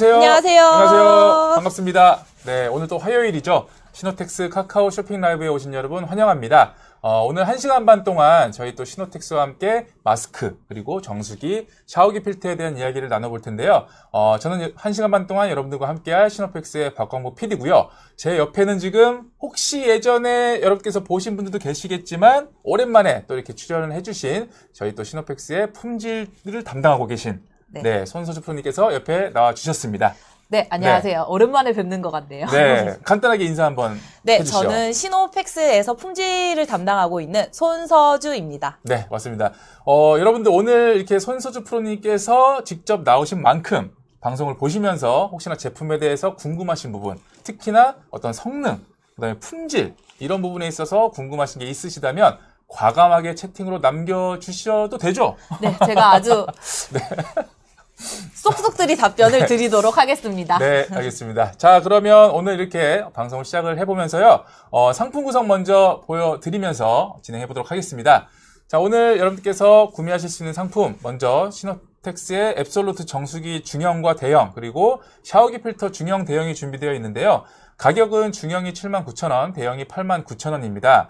안녕하세요. 안녕하세요. 반갑습니다. 네, 오늘 또 화요일이죠. 시노텍스 카카오 쇼핑 라이브에 오신 여러분 환영합니다. 오늘 1시간 반 동안 저희 또 시노텍스와 함께 마스크, 그리고 정수기, 샤워기 필터에 대한 이야기를 나눠볼 텐데요. 저는 1시간 반 동안 여러분들과 함께할 시노텍스의 박광복 PD고요. 제 옆에는 지금 혹시 예전에 여러분께서 보신 분들도 계시겠지만 오랜만에 또 이렇게 출연을 해주신 저희 또 시노텍스의 품질을 담당하고 계신 네, 손서주 프로님께서 옆에 나와주셨습니다. 네, 안녕하세요. 네. 오랜만에 뵙는 것 같네요. 네, 간단하게 인사 한번 해주시죠. 저는 시노펙스에서 품질을 담당하고 있는 손서주입니다. 네, 맞습니다. 여러분들 오늘 이렇게 손서주 프로님께서 직접 나오신 만큼 방송을 보시면서 혹시나 제품에 대해서 궁금하신 부분, 특히나 어떤 성능, 그다음에 품질 이런 부분에 있어서 궁금하신 게 있으시다면 과감하게 채팅으로 남겨주셔도 되죠? 네, 제가 아주 쏙쏙들이 답변을 드리도록 하겠습니다. 네, 알겠습니다. 자, 그러면 오늘 이렇게 방송을 시작을 해보면서요. 상품 구성 먼저 보여드리면서 진행해보도록 하겠습니다. 자, 오늘 여러분들께서 구매하실 수 있는 상품 먼저 시노텍스의 앱솔루트 정수기 중형과 대형, 그리고 샤워기 필터 중형, 대형이 준비되어 있는데요. 가격은 중형이 79,000원, 대형이 89,000원입니다.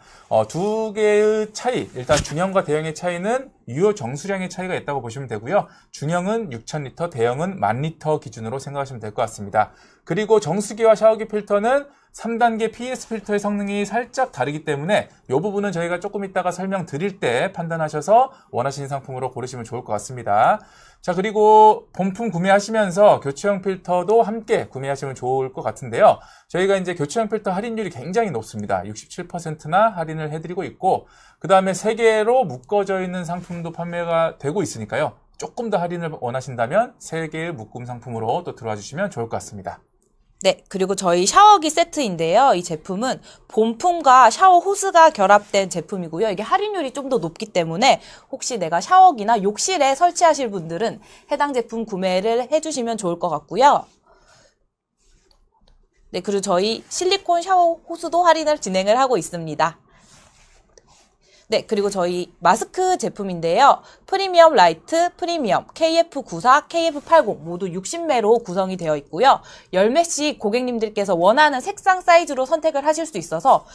두 개의 차이, 일단 중형과 대형의 차이는 유효 정수량의 차이가 있다고 보시면 되고요. 중형은 6,000리터, 대형은 10,000리터 기준으로 생각하시면 될 것 같습니다. 그리고 정수기와 샤워기 필터는 3단계 PS 필터의 성능이 살짝 다르기 때문에 이 부분은 저희가 조금 이따가 설명드릴 때 판단하셔서 원하시는 상품으로 고르시면 좋을 것 같습니다. 자, 그리고 본품 구매하시면서 교체형 필터도 함께 구매하시면 좋을 것 같은데요. 저희가 이제 교체형 필터 할인율이 굉장히 높습니다. 67%나 할인을 해드리고 있고, 그 다음에 3개로 묶어져 있는 상품도 판매가 되고 있으니까요. 조금 더 할인을 원하신다면 3개의 묶음 상품으로 또 들어와 주시면 좋을 것 같습니다. 네, 그리고 저희 샤워기 세트인데요. 이 제품은 본품과 샤워 호스가 결합된 제품이고요. 이게 할인율이 좀 더 높기 때문에 혹시 내가 샤워기나 욕실에 설치하실 분들은 해당 제품 구매를 해주시면 좋을 것 같고요. 네, 그리고 저희 실리콘 샤워 호스도 할인을 진행을 하고 있습니다. 네, 그리고 저희 마스크 제품인데요. 프리미엄 라이트, 프리미엄, KF94, KF80 모두 60매로 구성이 되어 있고요. 10매씩 고객님들께서 원하는 색상 사이즈로 선택을 하실 수 있어서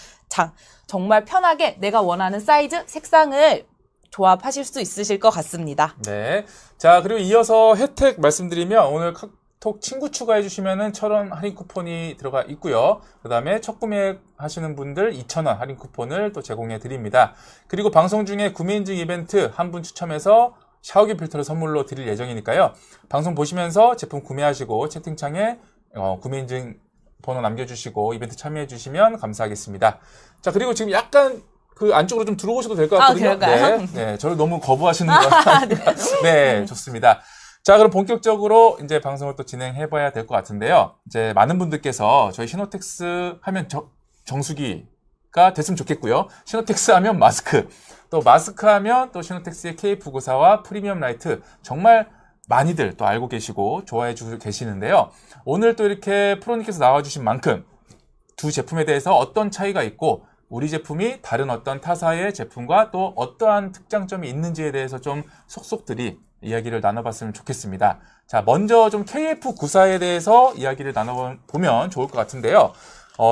정말 편하게 내가 원하는 사이즈, 색상을 조합하실 수 있으실 것 같습니다. 네. 자, 그리고 이어서 혜택 말씀드리면 오늘 톡 친구 추가해 주시면은 1,000원 할인 쿠폰이 들어가 있고요. 그 다음에 첫 구매 하시는 분들 2,000원 할인 쿠폰을 또 제공해 드립니다. 그리고 방송 중에 구매 인증 이벤트 한 분 추첨해서 샤워기 필터를 선물로 드릴 예정이니까요. 방송 보시면서 제품 구매하시고 채팅창에 구매 인증 번호 남겨주시고 이벤트 참여해 주시면 감사하겠습니다. 자, 그리고 지금 약간 그 안쪽으로 좀 들어오셔도 될 것 같거든요. 네, 저를 너무 거부하시는 거 아닌가. 네, 좋습니다. 자, 그럼 본격적으로 이제 방송을 또 진행해 봐야 될 것 같은데요. 이제 많은 분들께서 저희 시노텍스 하면 정수기가 됐으면 좋겠고요. 시노텍스 하면 마스크, 또 마스크 하면 또 시노텍스의 KF94와 프리미엄 라이트 정말 많이들 또 알고 계시고 좋아해 주고 계시는데요. 오늘 또 이렇게 프로님께서 나와주신 만큼 두 제품에 대해서 어떤 차이가 있고 우리 제품이 다른 어떤 타사의 제품과 또 어떠한 특장점이 있는지에 대해서 좀 속속들이 이야기를 나눠봤으면 좋겠습니다. 자, 먼저 좀 KF94에 대해서 이야기를 나눠보면 좋을 것 같은데요.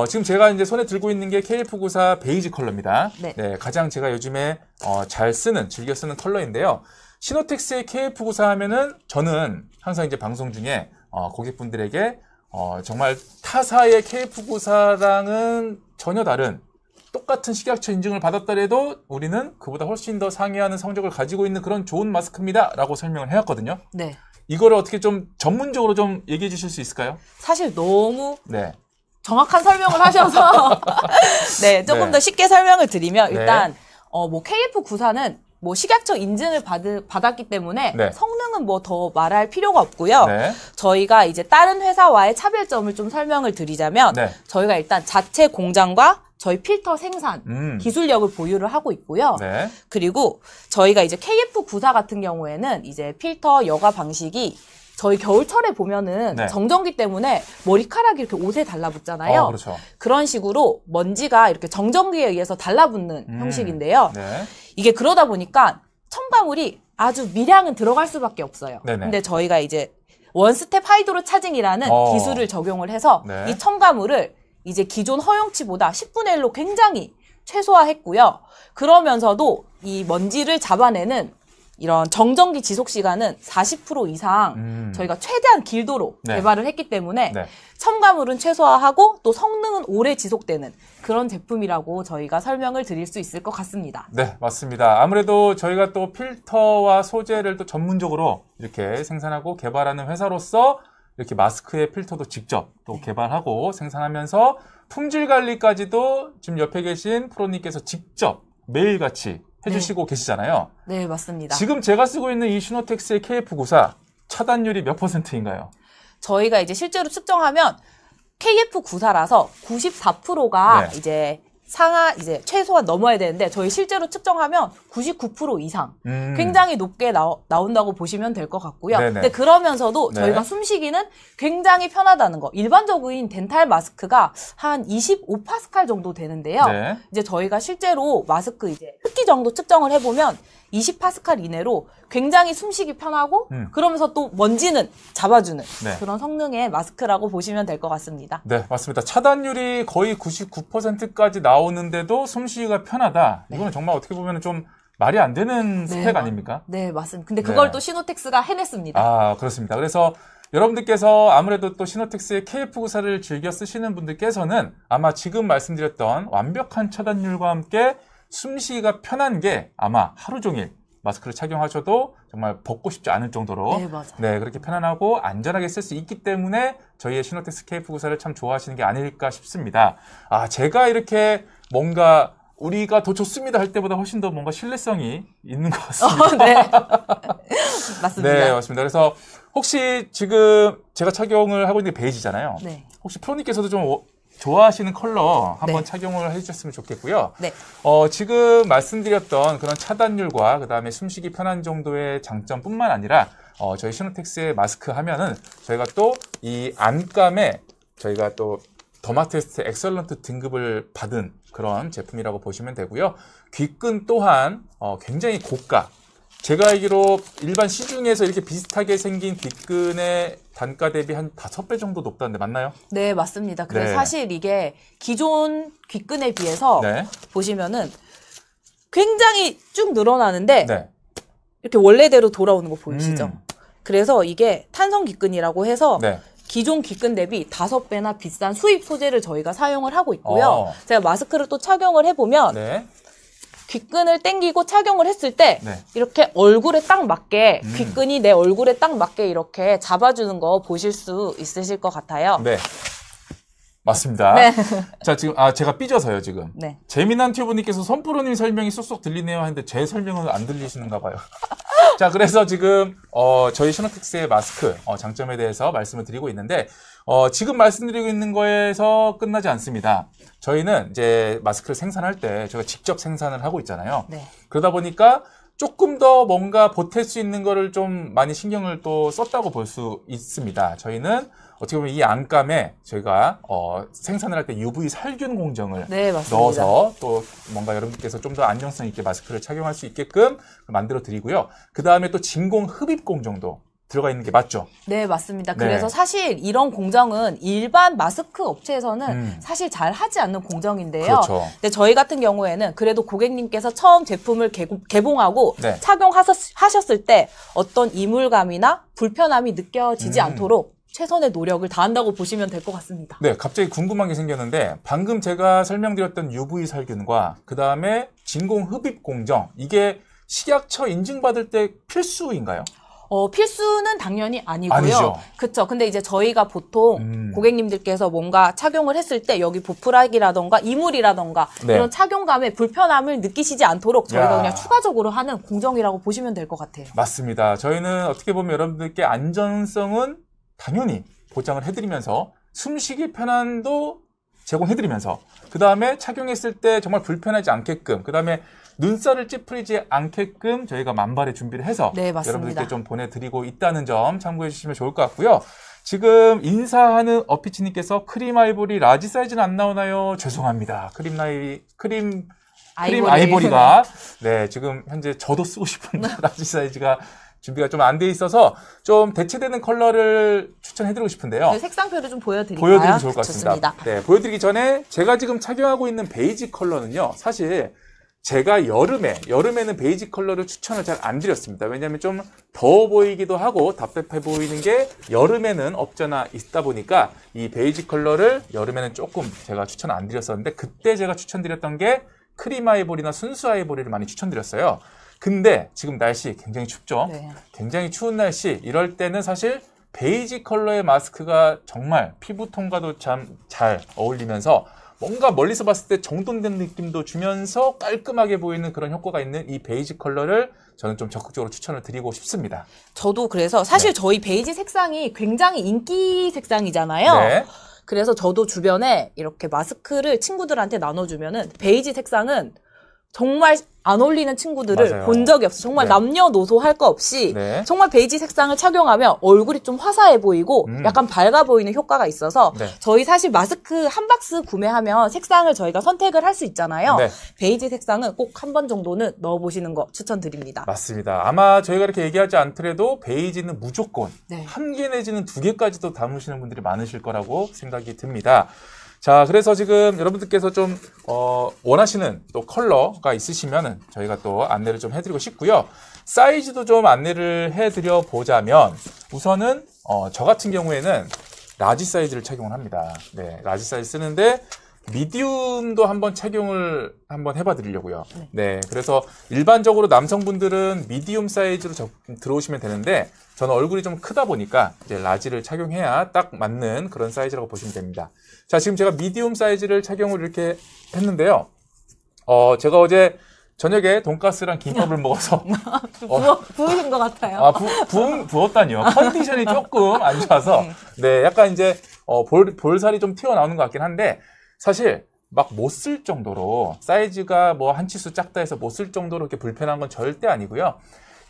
지금 제가 이제 손에 들고 있는 게 KF94 베이지 컬러입니다. 네, 가장 제가 요즘에 잘 쓰는, 즐겨 쓰는 컬러인데요. 시노텍스의 KF94 하면은 저는 항상 이제 방송 중에 고객분들에게 정말 타사의 KF94랑은 전혀 다른 똑같은 식약처 인증을 받았더라도 우리는 그보다 훨씬 더 상회하는 성적을 가지고 있는 그런 좋은 마스크입니다 라고 설명을 해왔거든요. 네. 이거를 어떻게 좀 전문적으로 좀 얘기해 주실 수 있을까요? 사실 너무 정확한 설명을 하셔서 네, 조금 더 쉽게 설명을 드리면 일단 KF94는 식약처 인증을 받았기 때문에 성능은 더 말할 필요가 없고요. 저희가 이제 다른 회사와의 차별점을 좀 설명을 드리자면 저희가 일단 자체 공장과 저희 필터 생산 기술력을 보유를 하고 있고요. 그리고 저희가 이제 KF94 같은 경우에는 이제 필터 여과 방식이 저희 겨울철에 보면은 정전기 때문에 머리카락이 이렇게 옷에 달라붙잖아요. 그렇죠. 그런 식으로 먼지가 이렇게 정전기에 의해서 달라붙는 형식인데요. 이게 그러다 보니까 첨가물이 아주 미량은 들어갈 수밖에 없어요. 근데 저희가 이제 원스텝 하이드로 차징이라는 기술을 적용을 해서 네. 이 첨가물을 이제 기존 허용치보다 10분의 1로 굉장히 최소화했고요. 그러면서도 이 먼지를 잡아내는 이런 정전기 지속 시간은 40% 이상 저희가 최대한 길도록 네. 개발을 했기 때문에 네. 첨가물은 최소화하고 또 성능은 오래 지속되는 그런 제품이라고 저희가 설명을 드릴 수 있을 것 같습니다. 네, 맞습니다. 아무래도 저희가 또 필터와 소재를 또 전문적으로 이렇게 생산하고 개발하는 회사로서 이렇게 마스크의 필터도 직접 또 개발하고 생산하면서 품질 관리까지도 지금 옆에 계신 프로님께서 직접 매일같이 해주시고 계시잖아요. 네, 맞습니다. 지금 제가 쓰고 있는 이 시노텍스의 KF94 차단율이 몇 %인가요? 저희가 이제 실제로 측정하면 KF94라서 94%가 네. 이제 이제 최소한 넘어야 되는데 저희 실제로 측정하면 99% 이상 굉장히 높게 나온다고 보시면 될 것 같고요. 네네. 근데 그러면서도 네. 저희가 숨쉬기는 굉장히 편하다는 거. 일반적인 덴탈 마스크가 한 25파스칼 정도 되는데요. 네. 이제 저희가 실제로 마스크 이제 흡기 정도 측정을 해보면 20파스칼 이내로 굉장히 숨쉬기 편하고 그러면서 또 먼지는 잡아주는 네. 그런 성능의 마스크라고 보시면 될 것 같습니다. 네, 맞습니다. 차단율이 거의 99%까지 나오는데도 숨쉬기가 편하다. 이거는 정말 어떻게 보면 좀 말이 안 되는 스펙 아닙니까? 네, 맞습니다. 근데 그걸 네. 또 시노텍스가 해냈습니다. 아, 그렇습니다. 그래서 여러분들께서 아무래도 또 시노텍스의 KF94를 즐겨 쓰시는 분들께서는 아마 지금 말씀드렸던 완벽한 차단율과 함께 숨쉬기가 편한 게 아마 하루 종일 마스크를 착용하셔도 정말 벗고 싶지 않을 정도로 네, 맞아요. 네, 그렇게 편안하고 안전하게 쓸 수 있기 때문에 저희의 시노텍스 KF94를 참 좋아하시는 게 아닐까 싶습니다. 아, 제가 이렇게 뭔가 우리가 더 좋습니다 할 때보다 훨씬 더 뭔가 신뢰성이 있는 것 같습니다. 네. 맞습니다. 네, 맞습니다. 그래서 혹시 지금 제가 착용을 하고 있는 게 베이지잖아요. 네. 혹시 프로님께서도 좀 좋아하시는 컬러 한번 네. 착용을 해주셨으면 좋겠고요. 네. 지금 말씀드렸던 그런 차단율과 그다음에 숨쉬기 편한 정도의 장점뿐만 아니라 저희 시노텍스의 마스크 하면은 저희가 또 이 안감에 저희가 또 더마테스트 엑설런트 등급을 받은 그런 제품이라고 보시면 되고요. 귓근 또한 굉장히 고가. 제가 알기로 일반 시중에서 이렇게 비슷하게 생긴 귓근의 단가 대비 한 5배 정도 높다는데 맞나요? 네, 맞습니다. 그래서 네. 사실 이게 기존 귓근에 비해서 네. 보시면은 굉장히 쭉 늘어나는데 네. 이렇게 원래대로 돌아오는 거 보이시죠? 그래서 이게 탄성 귓근이라고 해서 네. 기존 귓근 대비 5배나 비싼 수입 소재를 저희가 사용을 하고 있고요. 제가 마스크를 또 착용을 해보면 네. 귓근을 당기고 착용을 했을 때 네. 이렇게 얼굴에 딱 맞게 귓근이 내 얼굴에 딱 맞게 이렇게 잡아주는 거 보실 수 있으실 것 같아요. 네. 맞습니다. 네. 자, 지금, 제가 삐져서요, 지금. 네. 재미난 튜브님께서 선프로님 설명이 쏙쏙 들리네요 하는데 제 설명은 안 들리시는가 봐요. 자, 그래서 지금, 저희 시노텍스의 마스크, 장점에 대해서 말씀을 드리고 있는데, 지금 말씀드리고 있는 거에서 끝나지 않습니다. 저희는 이제 마스크를 생산할 때 저희가 직접 생산을 하고 있잖아요. 네. 그러다 보니까 조금 더 뭔가 보탤 수 있는 거를 좀 많이 신경을 또 썼다고 볼 수 있습니다. 저희는 어떻게 보면 이 안감에 저희가 생산을 할 때 UV 살균 공정을 네, 맞습니다. 넣어서 또 뭔가 여러분들께서 좀 더 안정성 있게 마스크를 착용할 수 있게끔 만들어 드리고요. 그 다음에 또 진공 흡입 공정도 들어가 있는 게 맞죠? 네, 맞습니다. 네. 그래서 사실 이런 공정은 일반 마스크 업체에서는 사실 잘 하지 않는 공정인데요. 그렇죠. 근데 저희 같은 경우에는 그래도 고객님께서 처음 제품을 개봉하고 네. 착용하셨을 때 어떤 이물감이나 불편함이 느껴지지 않도록 최선의 노력을 다한다고 보시면 될 것 같습니다. 네, 갑자기 궁금한 게 생겼는데 방금 제가 설명드렸던 UV 살균과 그 다음에 진공 흡입 공정 이게 식약처 인증받을 때 필수인가요? 필수는 당연히 아니고요. 아니죠. 그렇죠. 근데 이제 저희가 보통 고객님들께서 뭔가 착용을 했을 때 여기 보풀하기라던가 이물이라던가 네. 이런 착용감에 불편함을 느끼시지 않도록 저희가 야. 그냥 추가적으로 하는 공정이라고 보시면 될 것 같아요. 맞습니다. 저희는 어떻게 보면 여러분들께 안전성은 당연히 보장을 해드리면서 숨쉬기 편함도 제공해드리면서 그 다음에 착용했을 때 정말 불편하지 않게끔 그 다음에 눈살을 찌푸리지 않게끔 저희가 만발의 준비를 해서 네, 맞습니다. 여러분들께 좀 보내드리고 있다는 점 참고해 주시면 좋을 것 같고요. 지금 인사하는 어피치님께서 크림 아이보리 라지 사이즈는 안 나오나요? 죄송합니다. 크림 아이보리가 네 지금 현재 저도 쓰고 싶은 라지 사이즈가 준비가 좀 안 돼 있어서 좀 대체되는 컬러를 추천해드리고 싶은데요. 네, 색상표를 좀 보여드릴까요? 보여드리면 좋을 것 같습니다. 좋습니다. 네, 보여드리기 전에 제가 지금 착용하고 있는 베이지 컬러는요. 사실 제가 여름에는 베이지 컬러를 추천을 잘 안 드렸습니다. 왜냐하면 좀 더워 보이기도 하고 답답해 보이는 게 여름에는 없잖아 있다 보니까 이 베이지 컬러를 여름에는 조금 제가 추천 안 드렸었는데 그때 제가 추천드렸던 게 크림 아이보리나 순수 아이보리를 많이 추천드렸어요. 근데 지금 날씨 굉장히 춥죠? 네. 굉장히 추운 날씨 이럴 때는 사실 베이지 컬러의 마스크가 정말 피부톤과도 참 잘 어울리면서 뭔가 멀리서 봤을 때 정돈된 느낌도 주면서 깔끔하게 보이는 그런 효과가 있는 이 베이지 컬러를 저는 좀 적극적으로 추천을 드리고 싶습니다. 저도 그래서 사실 저희 베이지 색상이 굉장히 인기 색상이잖아요. 네. 그래서 저도 주변에 이렇게 마스크를 친구들한테 나눠주면은 베이지 색상은 정말 안 어울리는 친구들을 맞아요. 본 적이 없어요. 정말 네. 남녀노소 할 거 없이 네. 정말 베이지 색상을 착용하면 얼굴이 좀 화사해 보이고 약간 밝아 보이는 효과가 있어서 네. 저희 사실 마스크 한 박스 구매하면 색상을 저희가 선택을 할 수 있잖아요. 네. 베이지 색상은 꼭 한 번 정도는 넣어보시는 거 추천드립니다. 맞습니다. 아마 저희가 이렇게 얘기하지 않더라도 베이지는 무조건 네. 1개 내지는 2개까지도 담으시는 분들이 많으실 거라고 생각이 듭니다. 자, 그래서 지금 여러분들께서 좀 원하시는 또 컬러가 있으시면은 저희가 또 안내를 좀 해드리고 싶고요. 사이즈도 좀 안내를 해드려 보자면 우선은 저 같은 경우에는 라지 사이즈를 착용을 합니다. 네, 라지 사이즈 쓰는데 미디움도 한번 착용을 한번 해봐 드리려고요. 네, 그래서 일반적으로 남성분들은 미디움 사이즈로 들어오시면 되는데 저는 얼굴이 좀 크다 보니까 이제 라지를 착용해야 딱 맞는 그런 사이즈라고 보시면 됩니다. 자, 지금 제가 미디움 사이즈를 착용을 이렇게 했는데요. 제가 어제 저녁에 돈가스랑 김밥을 먹어서 부으신 것 같아요. 부었다니요. 컨디션이 조금 안 좋아서 네, 약간 이제 볼살이 좀 튀어나오는 것 같긴 한데 사실 막 못 쓸 정도로 사이즈가 뭐 한 치수 작다 해서 못 쓸 정도로 이렇게 불편한 건 절대 아니고요.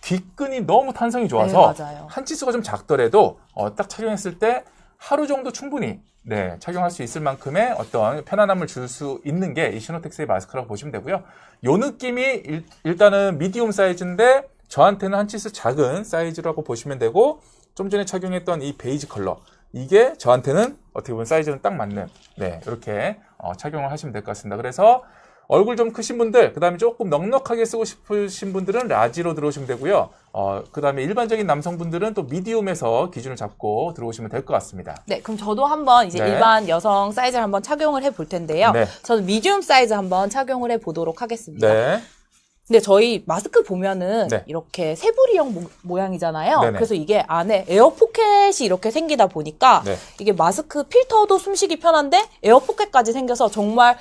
귓근이 너무 탄성이 좋아서 네, 맞아요. 한 치수가 좀 작더라도 딱 착용했을 때 하루 정도 충분히 네, 착용할 수 있을 만큼의 어떤 편안함을 줄 수 있는 게 이 시노텍스의 마스크라고 보시면 되고요. 요 느낌이 일단은 미디움 사이즈인데 저한테는 한 치수 작은 사이즈라고 보시면 되고 좀 전에 착용했던 이 베이지 컬러 이게 저한테는 어떻게 보면 사이즈는 딱 맞는 네, 이렇게 착용을 하시면 될 것 같습니다. 그래서 얼굴 좀 크신 분들, 그 다음에 조금 넉넉하게 쓰고 싶으신 분들은 라지로 들어오시면 되고요. 그 다음에 일반적인 남성분들은 또 미디움에서 기준을 잡고 들어오시면 될 것 같습니다. 네, 그럼 저도 한번 이제 네. 일반 여성 사이즈를 한번 착용을 해 볼 텐데요. 네. 저는 미디움 사이즈 한번 착용을 해 보도록 하겠습니다. 네. 근데 저희 마스크 보면은 네. 이렇게 세부리형 모양이잖아요. 네네. 그래서 이게 안에 에어 포켓이 이렇게 생기다 보니까 네. 이게 마스크 필터도 숨쉬기 편한데 에어 포켓까지 생겨서 정말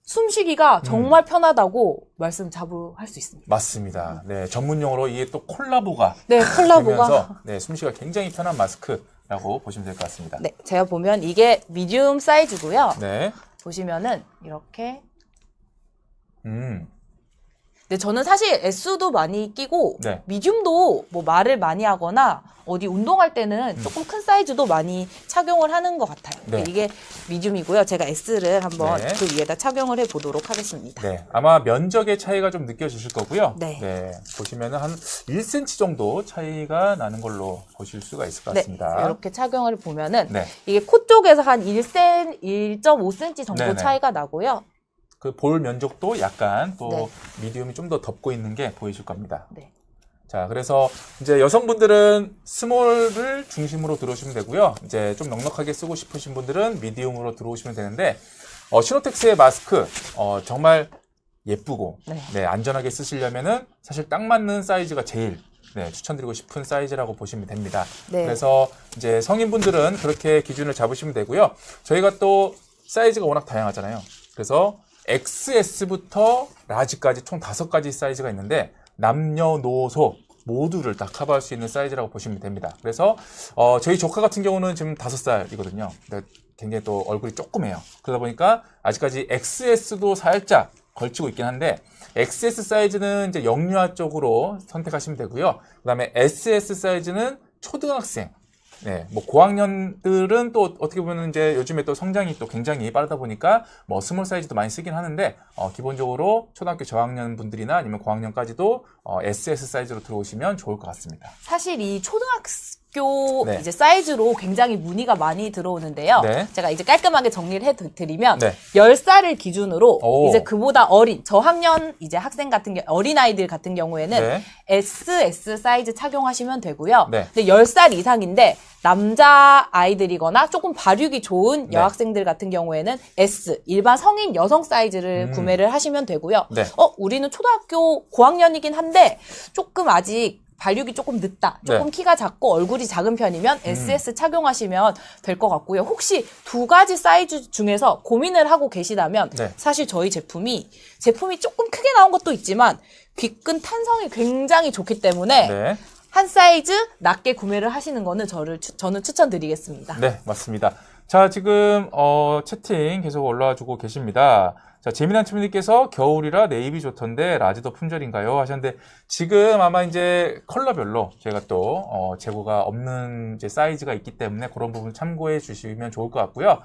숨쉬기가 정말 편하다고 말씀 자부할 수 있습니다. 맞습니다. 네, 전문용어로 이게 또 콜라보가 네, 콜라보가. 되면서 네, 숨쉬기가 굉장히 편한 마스크라고 보시면 될 것 같습니다. 네, 제가 보면 이게 미디움 사이즈고요. 네. 보시면은 이렇게 근데 저는 사실 S도 많이 끼고 네. 미디움도 뭐 말을 많이 하거나 어디 운동할 때는 조금 큰 사이즈도 많이 착용을 하는 것 같아요. 네. 이게 미디움이고요. 제가 S를 한번 네. 그 위에다 착용을 해보도록 하겠습니다. 네, 아마 면적의 차이가 좀 느껴지실 거고요. 네. 보시면은 한 1cm 정도 차이가 나는 걸로 보실 수가 있을 것 같습니다. 네, 이렇게 착용을 보면은 네. 이게 코 쪽에서 한 1.5cm 정도 네네. 차이가 나고요. 그 볼 면적도 약간 또 네. 미디움이 좀 더 덮고 있는 게 보이실 겁니다. 네. 자, 그래서 이제 여성분들은 스몰을 중심으로 들어오시면 되고요. 이제 좀 넉넉하게 쓰고 싶으신 분들은 미디움으로 들어오시면 되는데, 시노텍스의 마스크, 정말 예쁘고, 네. 네, 안전하게 쓰시려면은 사실 딱 맞는 사이즈가 제일 네, 추천드리고 싶은 사이즈라고 보시면 됩니다. 네. 그래서 이제 성인분들은 그렇게 기준을 잡으시면 되고요. 저희가 또 사이즈가 워낙 다양하잖아요. 그래서 XS부터 라지까지 총 5가지 사이즈가 있는데 남녀노소 모두를 다 커버할 수 있는 사이즈라고 보시면 됩니다. 그래서 저희 조카 같은 경우는 지금 5살이거든요. 근데 굉장히 또 얼굴이 조그매요. 그러다 보니까 아직까지 XS도 살짝 걸치고 있긴 한데 XS 사이즈는 이제 영유아 쪽으로 선택하시면 되고요. 그 다음에 SS 사이즈는 초등학생 네, 뭐 고학년들은 또 어떻게 보면 이제 요즘에 또 성장이 또 굉장히 빠르다 보니까 뭐 스몰 사이즈도 많이 쓰긴 하는데 기본적으로 초등학교 저학년 분들이나 아니면 고학년까지도 SS 사이즈로 들어오시면 좋을 것 같습니다. 사실 이 초등학교 네. 이제 사이즈로 굉장히 문의가 많이 들어오는데요. 네. 제가 이제 깔끔하게 정리를 해드리면 네. 10살을 기준으로 오. 이제 그보다 어린 저학년 이제 학생 같은 어린 아이들 같은 경우에는 네. SS 사이즈 착용하시면 되고요. 네. 근데 10살 이상인데 남자 아이들이거나 조금 발육이 좋은 네. 여학생들 같은 경우에는 S 일반 성인 여성 사이즈를 구매를 하시면 되고요. 네. 우리는 초등학교 고학년이긴 한데 조금 아직 발육이 조금 늦다. 조금 네. 키가 작고 얼굴이 작은 편이면 SS 착용하시면 될 것 같고요. 혹시 두 가지 사이즈 중에서 고민을 하고 계시다면 네. 사실 저희 제품이 조금 크게 나온 것도 있지만 귓근 탄성이 굉장히 좋기 때문에 네. 한 사이즈 낮게 구매를 하시는 거는 저는 추천드리겠습니다. 네, 맞습니다. 자, 지금 채팅 계속 올라와 주고 계십니다. 자, 재미난 친구님께서 겨울이라 네이비 좋던데 라지도 품절인가요? 하셨는데 지금 아마 이제 컬러별로 저희가 또 재고가 없는 이제 사이즈가 있기 때문에 그런 부분 참고해 주시면 좋을 것 같고요.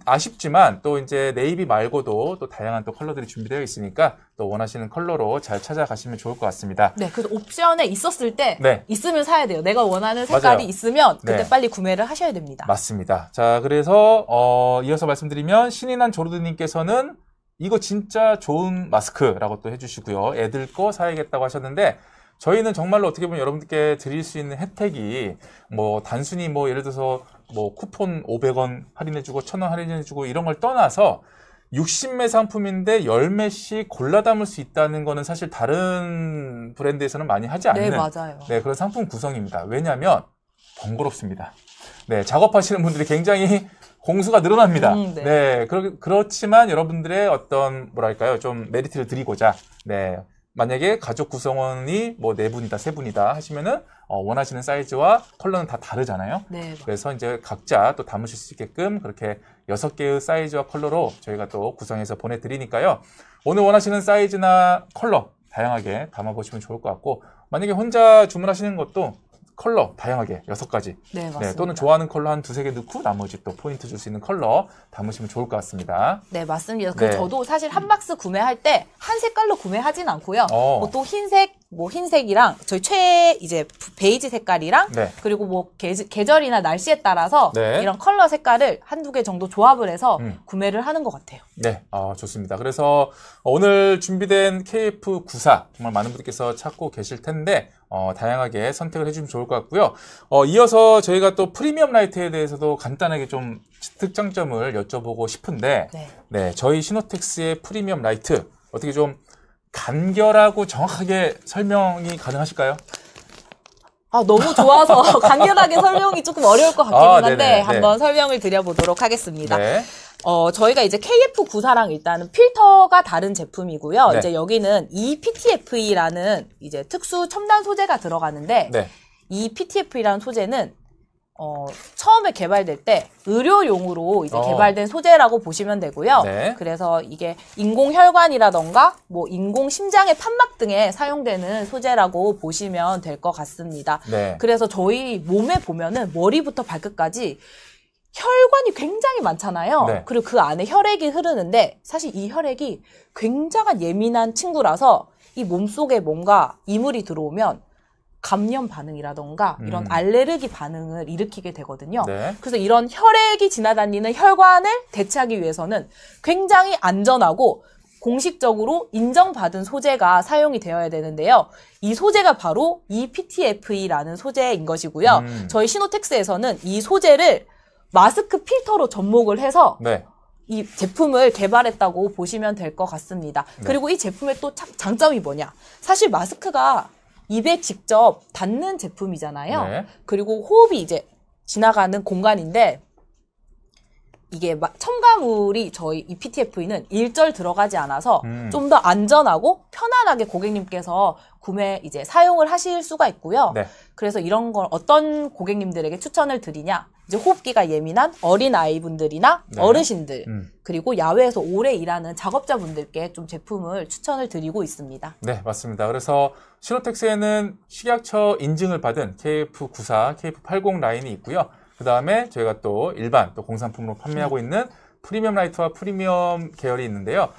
아쉽지만 또 이제 네이비 말고도 또 다양한 또 컬러들이 준비되어 있으니까 또 원하시는 컬러로 잘 찾아가시면 좋을 것 같습니다. 네, 그래서 옵션에 있었을 때 네. 있으면 사야 돼요. 내가 원하는 색깔이 맞아요. 있으면 그때 네. 빨리 구매를 하셔야 됩니다. 맞습니다. 자, 그래서 이어서 말씀드리면 신이 난 조르드님께서는 이거 진짜 좋은 마스크라고 또 해주시고요. 애들 거 사야겠다고 하셨는데 저희는 정말로 어떻게 보면 여러분들께 드릴 수 있는 혜택이 뭐 단순히 뭐 예를 들어서 뭐 쿠폰 500원 할인해주고 1000원 할인해주고 이런 걸 떠나서 60매 상품인데 10매씩 골라 담을 수 있다는 거는 사실 다른 브랜드에서는 많이 하지 않는 네, 맞아요. 네, 그런 상품 구성입니다. 왜냐하면 번거롭습니다. 네, 작업하시는 분들이 굉장히 공수가 늘어납니다. 네. 네, 그렇지만 여러분들의 어떤 뭐랄까요, 좀 메리트를 드리고자, 네, 만약에 가족 구성원이 뭐 4분이다, 3분이다 하시면은 원하시는 사이즈와 컬러는 다 다르잖아요. 네. 그래서 이제 각자 또 담으실 수 있게끔 그렇게 6개의 사이즈와 컬러로 저희가 또 구성해서 보내드리니까요. 오늘 원하시는 사이즈나 컬러 다양하게 담아보시면 좋을 것 같고 만약에 혼자 주문하시는 것도 컬러 다양하게 6가지. 네, 맞습니다. 네, 또는 좋아하는 컬러 한 2-3개 넣고 나머지 또 포인트 줄 수 있는 컬러 담으시면 좋을 것 같습니다. 네, 맞습니다. 네. 저도 사실 한 박스 구매할 때 한 색깔로 구매하진 않고요. 보통 흰색, 흰색이랑 저희 이제 베이지 색깔이랑 네. 그리고 뭐 계절이나 날씨에 따라서 네. 이런 컬러 색깔을 한두 개 정도 조합을 해서 구매를 하는 것 같아요. 네, 좋습니다. 그래서 오늘 준비된 KF94 정말 많은 분들께서 찾고 계실 텐데 다양하게 선택을 해주시면 좋을 것 같고요. 이어서 저희가 또 프리미엄 라이트에 대해서도 간단하게 좀 특장점을 여쭤보고 싶은데 네, 저희 시노텍스의 프리미엄 라이트 어떻게 좀 간결하고 정확하게 설명이 가능하실까요? 너무 좋아서 간결하게 설명이 조금 어려울 것 같기는 한데 네네, 한번 설명을 드려보도록 하겠습니다. 네. 저희가 이제 KF94랑 일단은 필터가 다른 제품이고요. 네. 이제 여기는 ePTFE라는 이제 특수 첨단 소재가 들어가는데 네. 이 PTFE라는 소재는 처음에 개발될 때 의료용으로 이제 개발된 소재라고 보시면 되고요. 네. 그래서 이게 인공혈관이라던가 뭐 인공심장의 판막 등에 사용되는 소재라고 보시면 될 것 같습니다. 네. 그래서 저희 몸에 보면은 머리부터 발끝까지 혈관이 굉장히 많잖아요. 네. 그리고 그 안에 혈액이 흐르는데 사실 이 혈액이 굉장한 예민한 친구라서 이 몸속에 뭔가 이물이 들어오면 감염 반응이라던가 이런 알레르기 반응을 일으키게 되거든요. 네. 그래서 이런 혈액이 지나다니는 혈관을 대체하기 위해서는 굉장히 안전하고 공식적으로 인정받은 소재가 사용이 되어야 되는데요. 이 소재가 바로 ePTFE라는 소재인 것이고요. 저희 시노텍스에서는 이 소재를 마스크 필터로 접목을 해서 네. 이 제품을 개발했다고 보시면 될 것 같습니다. 네. 그리고 이 제품의 또 장점이 뭐냐? 사실 마스크가 입에 직접 닿는 제품이잖아요. 네. 그리고 호흡이 이제 지나가는 공간인데 이게 첨가물이 저희 이 PTFE는 일절 들어가지 않아서 좀 더 안전하고 편안하게 고객님께서 구매 이제 사용을 하실 수가 있고요. 네. 그래서 이런 걸 어떤 고객님들에게 추천을 드리냐? 이제 호흡기가 예민한 어린 아이분들이나 네. 어르신들 그리고 야외에서 오래 일하는 작업자분들께 좀 제품을 추천을 드리고 있습니다. 네, 맞습니다. 그래서 신호텍스에는 식약처 인증을 받은 KF94, KF80 라인이 있고요. 그 다음에 저희가 또 일반 또 공산품으로 판매하고 있는 프리미엄 라이트와 프리미엄 계열이 있는데요.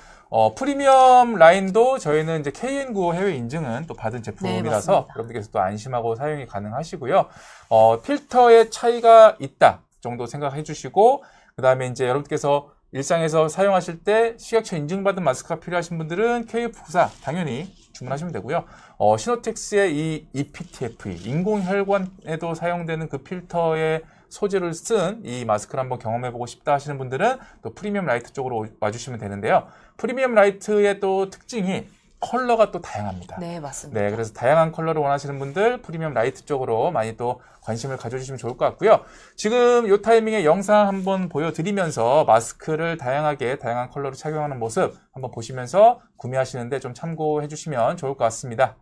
프리미엄 라인도 저희는 이제 KN95 해외 인증은 또 받은 제품이라서 네, 여러분들께서 또 안심하고 사용이 가능하시고요. 필터의 차이가 있다 정도 생각해 주시고, 그 다음에 이제 여러분들께서 일상에서 사용하실 때 식약처 인증받은 마스크가 필요하신 분들은 KF94 당연히 주문하시면 되고요. 신호텍스의 이 EPTFE, 인공혈관에도 사용되는 그 필터의 소재를 쓴 이 마스크를 한번 경험해보고 싶다 하시는 분들은 또 프리미엄 라이트 쪽으로 와주시면 되는데요. 프리미엄 라이트의 또 특징이 컬러가 또 다양합니다. 네, 맞습니다. 네, 그래서 다양한 컬러를 원하시는 분들 프리미엄 라이트 쪽으로 많이 또 관심을 가져주시면 좋을 것 같고요. 지금 이 타이밍에 영상 한번 보여드리면서 마스크를 다양한 컬러로 착용하는 모습 한번 보시면서 구매하시는데 좀 참고해 주시면 좋을 것 같습니다.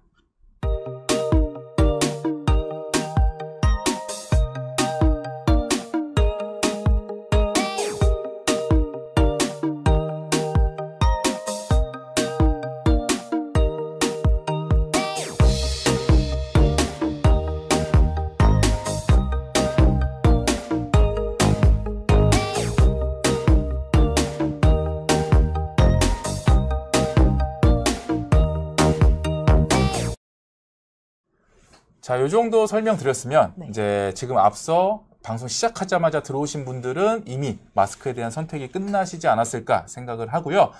자, 요 정도 설명드렸으면 네. 이제 지금 앞서 방송 시작하자마자 들어오신 분들은 이미 마스크에 대한 선택이 끝나시지 않았을까 생각을 하고요.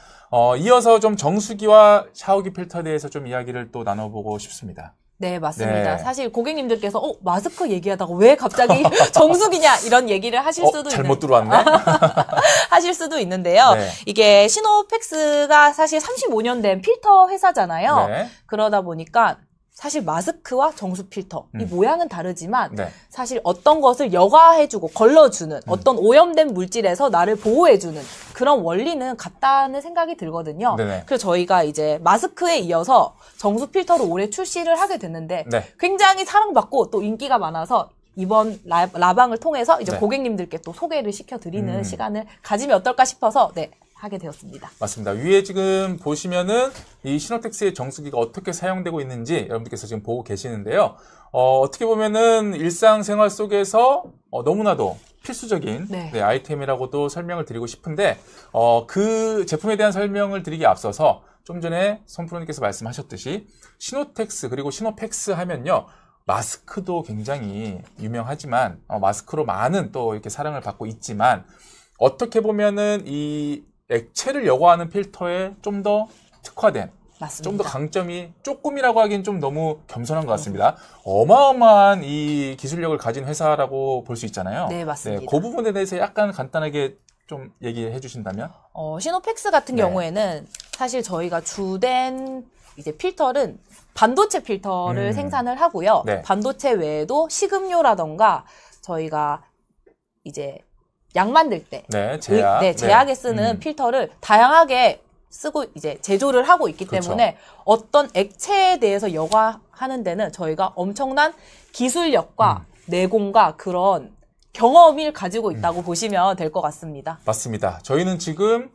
이어서 좀 정수기와 샤워기 필터에 대해서 좀 이야기를 또 나눠보고 싶습니다. 네, 맞습니다. 네. 사실 고객님들께서 마스크 얘기하다가 왜 갑자기 정수기냐 이런 얘기를 하실 수도 잘못 들어왔네. 하실 수도 있는데요. 네. 이게 신호펙스가 사실 35년 된 필터 회사잖아요. 네. 그러다 보니까 사실 마스크와 정수 필터 이 모양은 다르지만 네. 사실 어떤 것을 여과해주고 걸러주는 어떤 오염된 물질에서 나를 보호해주는 그런 원리는 같다는 생각이 들거든요. 네네. 그래서 저희가 이제 마스크에 이어서 정수 필터를 올해 출시를 하게 됐는데 네. 굉장히 사랑받고 또 인기가 많아서 이번 라방을 통해서 이제 네. 고객님들께 또 소개를 시켜드리는 시간을 가지면 어떨까 싶어서 네. 하게 되었습니다. 맞습니다. 위에 지금 보시면은 이 신호텍스의 정수기가 어떻게 사용되고 있는지 여러분들께서 지금 보고 계시는데요. 어떻게 보면은 일상생활 속에서 너무나도 필수적인 네. 아이템이라고도 설명을 드리고 싶은데 그 제품에 대한 설명을 드리기에 앞서서 좀 전에 손프로님께서 말씀하셨듯이 신호텍스 그리고 신호펙스 하면요. 마스크도 굉장히 유명하지만 마스크로 많은 또 이렇게 사랑을 받고 있지만 어떻게 보면은 이 액체를 여과하는 필터에 좀 더 특화된, 좀 더 강점이 조금이라고 하기엔 좀 너무 겸손한 것 같습니다. 어마어마한 이 기술력을 가진 회사라고 볼 수 있잖아요. 네, 맞습니다. 네, 그 부분에 대해서 약간 간단하게 좀 얘기해 주신다면? 신호펙스 같은 네. 경우에는 사실 저희가 주된 이제 필터는 반도체 필터를 생산을 하고요. 네. 반도체 외에도 식음료라던가 저희가 이제 약 만들 때 네, 제약. 제약에 쓰는 필터를 다양하게 쓰고 이제 제조를 하고 있기 그렇죠. 때문에 어떤 액체에 대해서 여과하는 데는 저희가 엄청난 기술력과 내공과 그런 경험을 가지고 있다고 보시면 될 것 같습니다. 맞습니다. 저희는 지금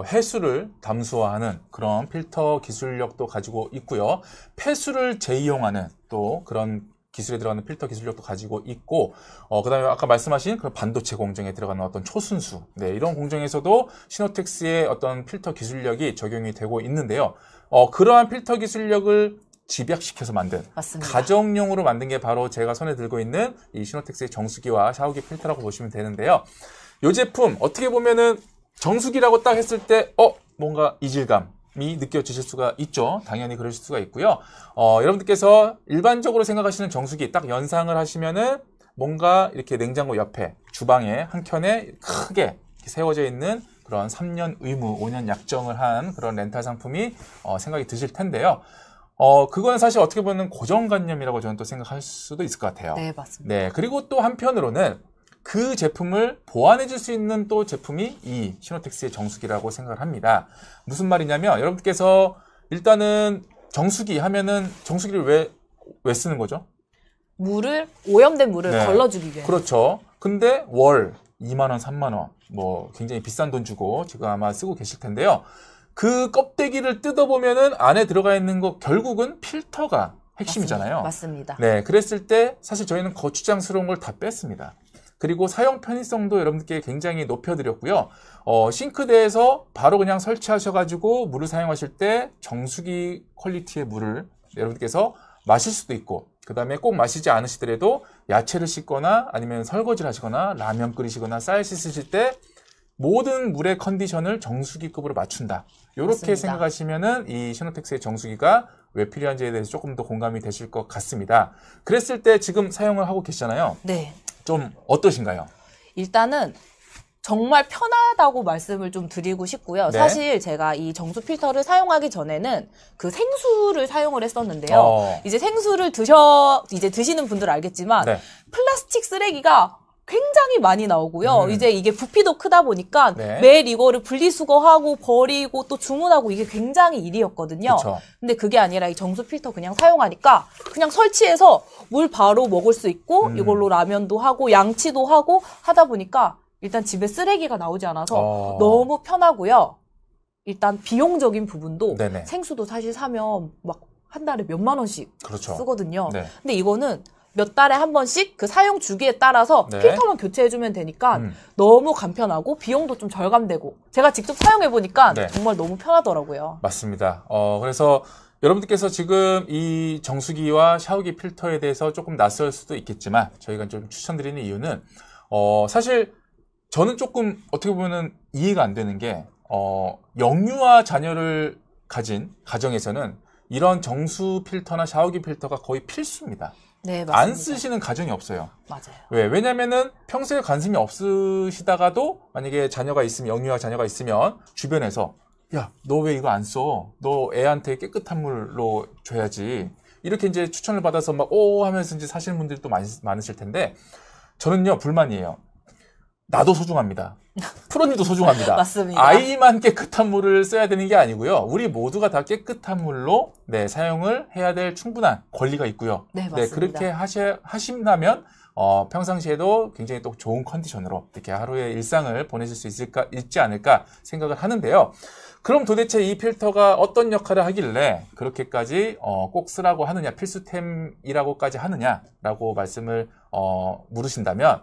해수를 담수화하는 그런 필터 기술력도 가지고 있고요. 폐수를 재이용하는 또 그런 기술에 들어가는 필터 기술력도 가지고 있고, 그 다음에 아까 말씀하신 그런 반도체 공정에 들어가는 어떤 초순수, 네, 이런 공정에서도 신호텍스의 어떤 필터 기술력이 적용이 되고 있는데요. 그러한 필터 기술력을 집약시켜서 만든, 맞습니다. 가정용으로 만든 게 바로 제가 손에 들고 있는 이 신호텍스의 정수기와 샤워기 필터라고 보시면 되는데요. 이 제품, 어떻게 보면은 정수기라고 딱 했을 때, 뭔가 이질감, 느껴지실 수가 있죠. 당연히 그러실 수가 있고요. 여러분들께서 일반적으로 생각하시는 정수기 딱 연상을 하시면은 뭔가 이렇게 냉장고 옆에 주방에 한 켠에 크게 세워져 있는 그런 3년 의무, 5년 약정을 한 그런 렌탈 상품이 생각이 드실 텐데요. 그거는 사실 어떻게 보면 고정관념이라고 저는 또 생각할 수도 있을 것 같아요. 네, 맞습니다. 네, 그리고 또 한편으로는 그 제품을 보완해 줄 수 있는 또 제품이 이 시노텍스의 정수기라고 생각을 합니다. 무슨 말이냐면 여러분께서 일단은 정수기 하면은 정수기를 왜 쓰는 거죠? 오염된 물을 네. 걸러주기 위해. 그렇죠. 근데 월 2만 원, 3만 원, 뭐 굉장히 비싼 돈 주고 지금 아마 쓰고 계실 텐데요. 그 껍데기를 뜯어보면은 안에 들어가 있는 거 결국은 필터가 핵심이잖아요. 맞습니다. 네, 그랬을 때 사실 저희는 거추장스러운 걸 다 뺐습니다. 그리고 사용 편의성도 여러분들께 굉장히 높여드렸고요. 싱크대에서 바로 그냥 설치하셔가지고 물을 사용하실 때 정수기 퀄리티의 물을 여러분께서 마실 수도 있고, 그 다음에 꼭 마시지 않으시더라도 야채를 씻거나 아니면 설거지를 하시거나 라면 끓이시거나 쌀 씻으실 때 모든 물의 컨디션을 정수기급으로 맞춘다. 이렇게 맞습니다. 생각하시면은 이 시노텍스의 정수기가 왜 필요한지에 대해서 조금 더 공감이 되실 것 같습니다. 그랬을 때 지금 사용을 하고 계시잖아요. 네. 좀 어떠신가요? 일단은 정말 편하다고 말씀을 좀 드리고 싶고요. 네. 사실 제가 이 정수 필터를 사용하기 전에는 그 생수를 사용을 했었는데요. 이제 생수를 드시는 분들은 알겠지만 네. 플라스틱 쓰레기가 굉장히 많이 나오고요. 이제 이게 부피도 크다 보니까 네. 매일 이거를 분리수거하고 버리고 또 주문하고 이게 굉장히 일이었거든요. 그쵸. 근데 그게 아니라 이 정수 필터 그냥 사용하니까 그냥 설치해서 물 바로 먹을 수 있고 이걸로 라면도 하고 양치도 하고 하다 보니까 일단 집에 쓰레기가 나오지 않아서 너무 편하고요. 일단 비용적인 부분도 네네. 생수도 사실 사면 막 한 달에 몇만 원씩 그렇죠. 쓰거든요. 네. 근데 이거는 몇 달에 한 번씩 그 사용 주기에 따라서 네. 필터만 교체해주면 되니까 너무 간편하고 비용도 좀 절감되고 제가 직접 사용해보니까 네. 정말 너무 편하더라고요. 맞습니다. 그래서 여러분들께서 지금 이 정수기와 샤워기 필터에 대해서 조금 낯설 수도 있겠지만 저희가 좀 추천드리는 이유는 사실 저는 조금 어떻게 보면은 이해가 안 되는 게 영유아 자녀를 가진 가정에서는 이런 정수 필터나 샤워기 필터가 거의 필수입니다. 네, 맞습니다. 안 쓰시는 가정이 없어요. 맞아요. 왜냐면은 평소에 관심이 없으시다가도 만약에 자녀가 있으면, 영유아 자녀가 있으면 주변에서 야, 너 왜 이거 안 써? 너 애한테 깨끗한 물로 줘야지. 이렇게 이제 추천을 받아서 막 하면서 이제 사시는 분들이 또 많으실 텐데 저는요, 불만이에요. 나도 소중합니다. 프로님도 소중합니다. 맞습니다. 아이만 깨끗한 물을 써야 되는 게 아니고요. 우리 모두가 다 깨끗한 물로 사용을 해야 될 충분한 권리가 있고요. 네, 맞습니다. 그렇게 하신다면 평상시에도 굉장히 또 좋은 컨디션으로 이렇게 하루의 일상을 보내실 수 있지 않을까 생각을 하는데요. 그럼 도대체 이 필터가 어떤 역할을 하길래 그렇게까지 꼭 쓰라고 하느냐, 필수템이라고까지 하느냐라고 말씀을 물으신다면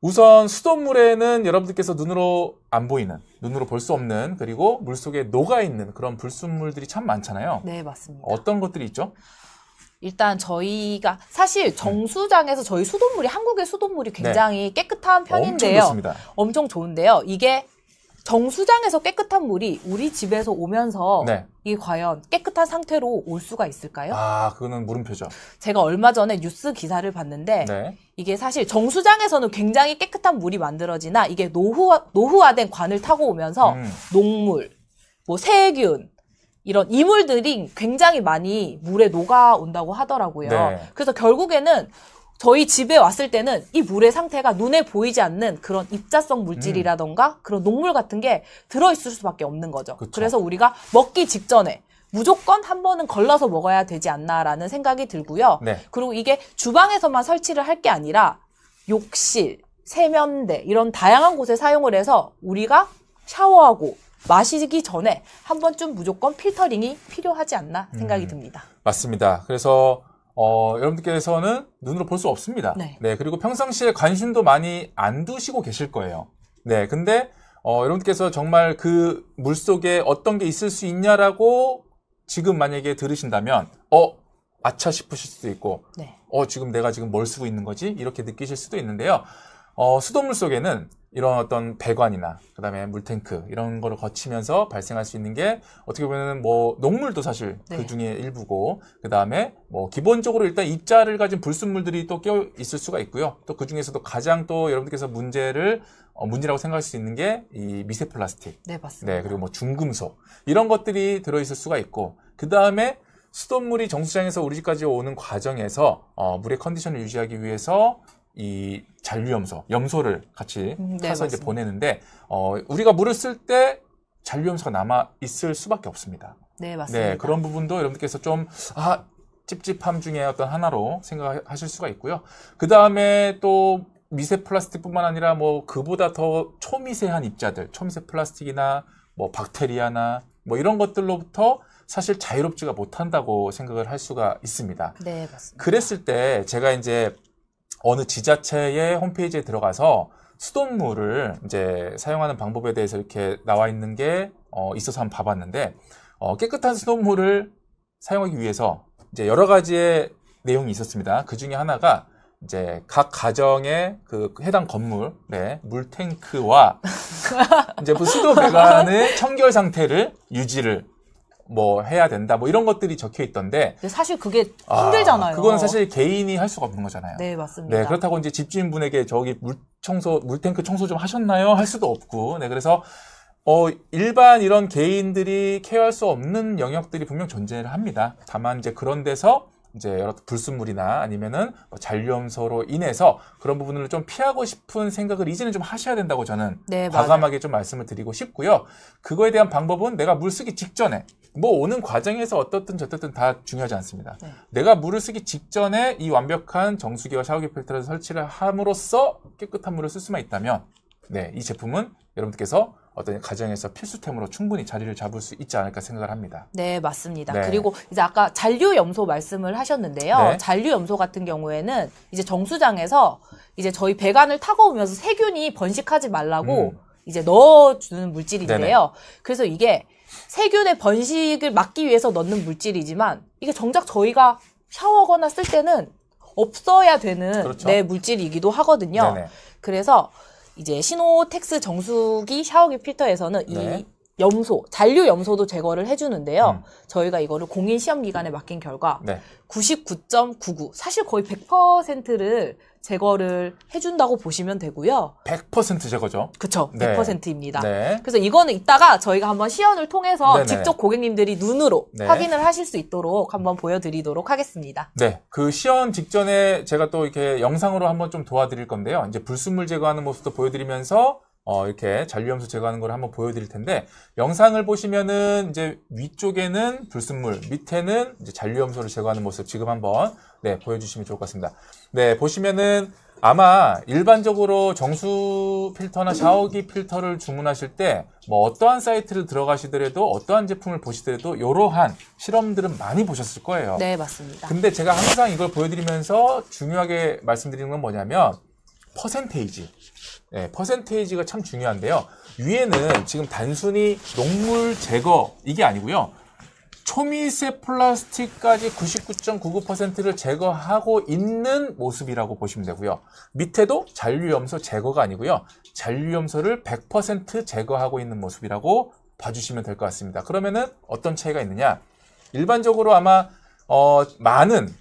우선 수돗물에는 여러분들께서 눈으로 안 보이는, 눈으로 볼 수 없는, 그리고 물속에 녹아있는 그런 불순물들이 참 많잖아요. 네, 맞습니다. 어떤 것들이 있죠? 일단 저희가 사실 정수장에서 저희 수돗물이 한국의 수돗물이 굉장히 깨끗한 편인데요. 엄청 좋습니다. 엄청 좋은데요. 이게 정수장에서 깨끗한 물이 우리 집에서 오면서 이게 과연 깨끗한 상태로 올 수가 있을까요? 그거는 물음표죠. 제가 얼마 전에 뉴스 기사를 봤는데 이게 사실 정수장에서는 굉장히 깨끗한 물이 만들어지나 이게 노후화된 관을 타고 오면서 녹물, 뭐 세균 이런 이물들이 굉장히 많이 물에 녹아온다고 하더라고요. 그래서 결국에는 저희 집에 왔을 때는 이 물의 상태가 눈에 보이지 않는 그런 입자성 물질이라던가 그런 녹물 같은 게 들어있을 수밖에 없는 거죠. 그쵸. 그래서 우리가 먹기 직전에 무조건 한 번은 걸러서 먹어야 되지 않나라는 생각이 들고요. 그리고 이게 주방에서만 설치를 할 게 아니라 욕실, 세면대 이런 다양한 곳에 사용을 해서 우리가 샤워하고 마시기 전에 한 번쯤 무조건 필터링이 필요하지 않나 생각이 듭니다. 맞습니다. 그래서 여러분들께서는 눈으로 볼 수 없습니다. 그리고 평상시에 관심도 많이 안 두시고 계실 거예요. 근데 여러분들께서 정말 그 물속에 어떤 게 있을 수 있냐라고 지금 만약에 들으신다면 아차 싶으실 수도 있고 지금 내가 지금 뭘 쓰고 있는 거지? 이렇게 느끼실 수도 있는데요. 수돗물 속에는 이런 어떤 배관이나 그다음에 물탱크 이런 거를 거치면서 발생할 수 있는 게 어떻게 보면 뭐 녹물도 사실 그 중에 일부고 그다음에 뭐 기본적으로 일단 입자를 가진 불순물들이 또 껴 있을 수가 있고요. 또 그 중에서도 가장 또 여러분들께서 문제라고 생각할 수 있는 게 이 미세 플라스틱. 맞습니다. 그리고 뭐 중금속 이런 것들이 들어 있을 수가 있고 그다음에 수돗물이 정수장에서 우리 집까지 오는 과정에서 물의 컨디션을 유지하기 위해서 이 잔류염소, 염소를 같이 네, 타서 이제 맞습니다. 보내는데 우리가 물을 쓸 때 잔류염소가 남아 있을 수밖에 없습니다. 네, 맞습니다. 네, 그런 부분도 여러분께서 좀 찝찝함 중에 어떤 하나로 생각하실 수가 있고요. 그 다음에 또 미세 플라스틱뿐만 아니라 뭐 그보다 더 초미세한 입자들, 초미세 플라스틱이나 뭐 박테리아나 뭐 이런 것들로부터 사실 자유롭지가 못한다고 생각을 할 수가 있습니다. 네, 맞습니다. 그랬을 때 제가 이제 어느 지자체의 홈페이지에 들어가서 수돗물을 이제 사용하는 방법에 대해서 이렇게 나와 있는 게 있어서 한번 봐봤는데 깨끗한 수돗물을 사용하기 위해서 이제 여러 가지의 내용이 있었습니다. 그 중에 하나가 이제 각 가정의 그 해당 건물의 물탱크와 이제 그 수도 배관의 청결 상태를 유지를 뭐 해야 된다 뭐 이런 것들이 적혀 있던데 근데 사실 그게 힘들잖아요. 그건 사실 개인이 할 수가 없는 거잖아요. 네, 맞습니다. 네, 그렇다고 이제 집주인분에게 저기 물탱크 청소 좀 하셨나요? 할 수도 없고. 네, 그래서 일반 이런 개인들이 케어할 수 없는 영역들이 분명 존재를 합니다. 다만 이제 그런 데서 이제 여러 불순물이나 아니면은 잔류염소로 인해서 그런 부분을 좀 피하고 싶은 생각을 이제는 좀 하셔야 된다고 저는 네, 과감하게 좀 말씀을 드리고 싶고요. 그거에 대한 방법은 내가 물 쓰기 직전에 뭐 오는 과정에서 어떻든 저떻든 다 중요하지 않습니다. 네. 내가 물을 쓰기 직전에 이 완벽한 정수기와 샤워기 필터를 설치를 함으로써 깨끗한 물을 쓸 수만 있다면 네, 이 제품은 여러분들께서 어떤 가정에서 필수템으로 충분히 자리를 잡을 수 있지 않을까 생각을 합니다. 네, 맞습니다. 네. 그리고 이제 아까 잔류염소 말씀을 하셨는데요. 네. 잔류염소 같은 경우에는 이제 정수장에서 이제 저희 배관을 타고 오면서 세균이 번식하지 말라고 이제 넣어주는 물질인데요. 네네. 그래서 이게 세균의 번식을 막기 위해서 넣는 물질이지만 이게 정작 저희가 샤워하거나 쓸 때는 없어야 되는 그렇죠. 네, 물질이기도 하거든요. 네네. 그래서 이제 시노텍스 정수기 샤워기 필터에서는 네. 이 염소, 잔류 염소도 제거를 해주는데요. 저희가 이거를 공인 시험 기간에 맡긴 결과 네. 99.99, 사실 거의 100%를 제거를 해준다고 보시면 되고요. 100% 제거죠. 그쵸, 네. 100%입니다. 네. 그래서 이거는 이따가 저희가 한번 시연을 통해서 네네. 직접 고객님들이 눈으로 네. 확인을 하실 수 있도록 한번 보여드리도록 하겠습니다. 네, 그 시연 직전에 제가 또 이렇게 영상으로 한번 좀 도와드릴 건데요. 이제 불순물 제거하는 모습도 보여드리면서 이렇게 잔류염소 제거하는 걸 한번 보여드릴 텐데 영상을 보시면은 이제 위쪽에는 불순물, 밑에는 이제 잔류염소를 제거하는 모습 지금 한번 네 보여주시면 좋을 것 같습니다. 네, 보시면은 아마 일반적으로 정수 필터나 샤워기 필터를 주문하실 때 뭐 어떠한 사이트를 들어가시더라도 어떠한 제품을 보시더라도 이러한 실험들은 많이 보셨을 거예요. 네, 맞습니다. 근데 제가 항상 이걸 보여드리면서 중요하게 말씀드리는 건 뭐냐면 퍼센테이지. 네, 퍼센테이지가 참 중요한데요. 위에는 지금 단순히 녹물 제거 이게 아니고요. 초미세 플라스틱까지 99.99%를 제거하고 있는 모습이라고 보시면 되고요. 밑에도 잔류염소 제거가 아니고요. 잔류염소를 100% 제거하고 있는 모습이라고 봐주시면 될 것 같습니다. 그러면은 어떤 차이가 있느냐? 일반적으로 아마 많은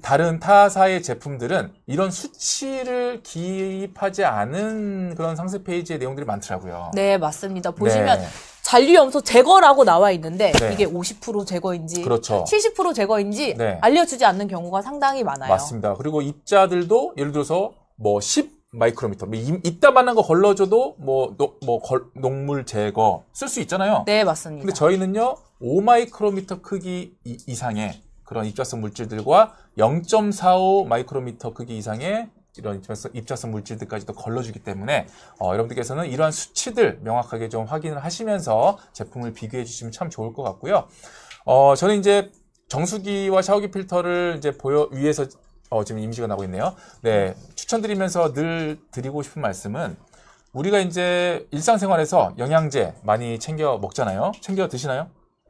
다른 타사의 제품들은 이런 수치를 기입하지 않은 그런 상세 페이지의 내용들이 많더라고요. 네, 맞습니다. 보시면 네. 잔류염소 제거라고 나와 있는데 네. 이게 50% 제거인지 그렇죠. 70% 제거인지 네. 알려주지 않는 경우가 상당히 많아요. 맞습니다. 그리고 입자들도 예를 들어서 뭐 10 마이크로미터, 이따만한 거 걸러줘도 녹물 제거 쓸 수 있잖아요. 네, 맞습니다. 근데 저희는요 5 마이크로미터 크기 이상의 그런 입자성 물질들과 0.45 마이크로미터 크기 이상의 이런 입자성 물질들까지도 걸러주기 때문에 여러분들께서는 이러한 수치들 명확하게 좀 확인을 하시면서 제품을 비교해 주시면 참 좋을 것 같고요. 저는 이제 정수기와 샤워기 필터를 이제 위에서 지금 이미지가 나오고 있네요. 네, 추천드리면서 늘 드리고 싶은 말씀은 우리가 이제 일상생활에서 영양제 많이 챙겨 먹잖아요. 챙겨 드시나요?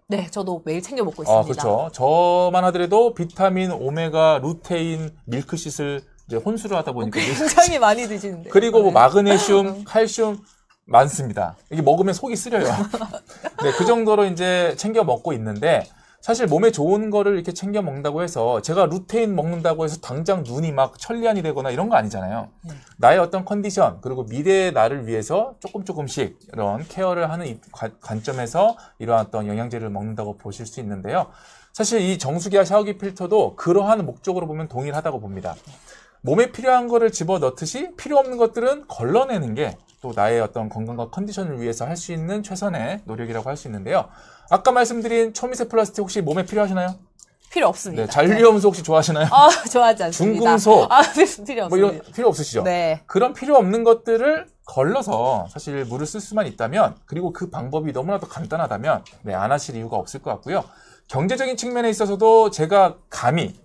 네, 저도 매일 챙겨 먹고 있습니다. 그렇죠. 저만 하더라도 비타민, 오메가, 루테인, 밀크시슬 이제 혼수를 하다 보니까 굉장히 많이 드시는데. 그리고 뭐 마그네슘, 칼슘 많습니다. 이게 먹으면 속이 쓰려요. 네, 그 정도로 이제 챙겨 먹고 있는데 사실 몸에 좋은 거를 이렇게 챙겨 먹는다고 해서 제가 루테인 먹는다고 해서 당장 눈이 막 천리안이 되거나 이런 거 아니잖아요. 나의 어떤 컨디션 그리고 미래의 나를 위해서 조금씩 이런 케어를 하는 관점에서 이러한 어떤 영양제를 먹는다고 보실 수 있는데요. 사실 이 정수기와 샤워기 필터도 그러한 목적으로 보면 동일하다고 봅니다. 몸에 필요한 거를 집어넣듯이 필요 없는 것들은 걸러내는 게 또 나의 어떤 건강과 컨디션을 위해서 할 수 있는 최선의 노력이라고 할 수 있는데요. 아까 말씀드린 초미세 플라스틱 혹시 몸에 필요하시나요? 필요 없습니다. 네, 잔류염소 혹시 좋아하시나요? 좋아하지 않습니다. 중금속, 필요 없습니다. 뭐 이런 필요 없으시죠? 네. 그런 필요 없는 것들을 걸러서 사실 물을 쓸 수만 있다면, 그리고 그 방법이 너무나도 간단하다면 안 하실 이유가 없을 것 같고요. 경제적인 측면에 있어서도 제가 감히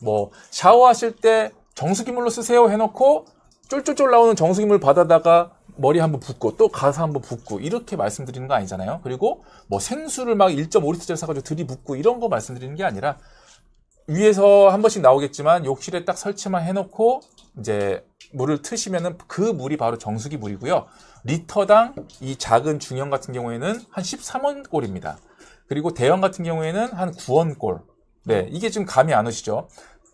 뭐 샤워하실 때 정수기물로 쓰세요 해놓고 쫄쫄쫄 나오는 정수기물 받아다가 머리 한번 붓고 또 가서 한번 붓고 이렇게 말씀드리는 거 아니잖아요. 그리고 뭐 생수를 막 1.5리터짜리 사가지고 들이붓고 이런 거 말씀드리는 게 아니라 위에서 한 번씩 나오겠지만 욕실에 딱 설치만 해놓고 이제 물을 트시면은 그 물이 바로 정수기 물이고요. 리터당 이 작은 중형 같은 경우에는 한 13원꼴입니다. 그리고 대형 같은 경우에는 한 9원꼴. 네, 이게 지금 감이 안 오시죠?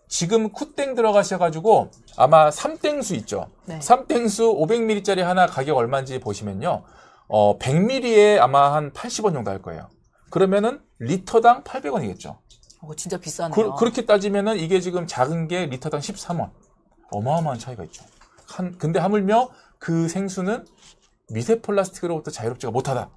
지금 쿠땡 들어가셔가지고 아마 3땡수 있죠. 네. 3땡수 500ml짜리 하나 가격 얼마인지 보시면요. 100ml에 아마 한 80원 정도 할 거예요. 그러면은 리터당 800원이겠죠. 진짜 비싸네요. 그렇게 따지면은 이게 지금 작은 게 리터당 13원. 어마어마한 차이가 있죠. 근데 하물며 그 생수는 미세 플라스틱으로부터 자유롭지가 못하다.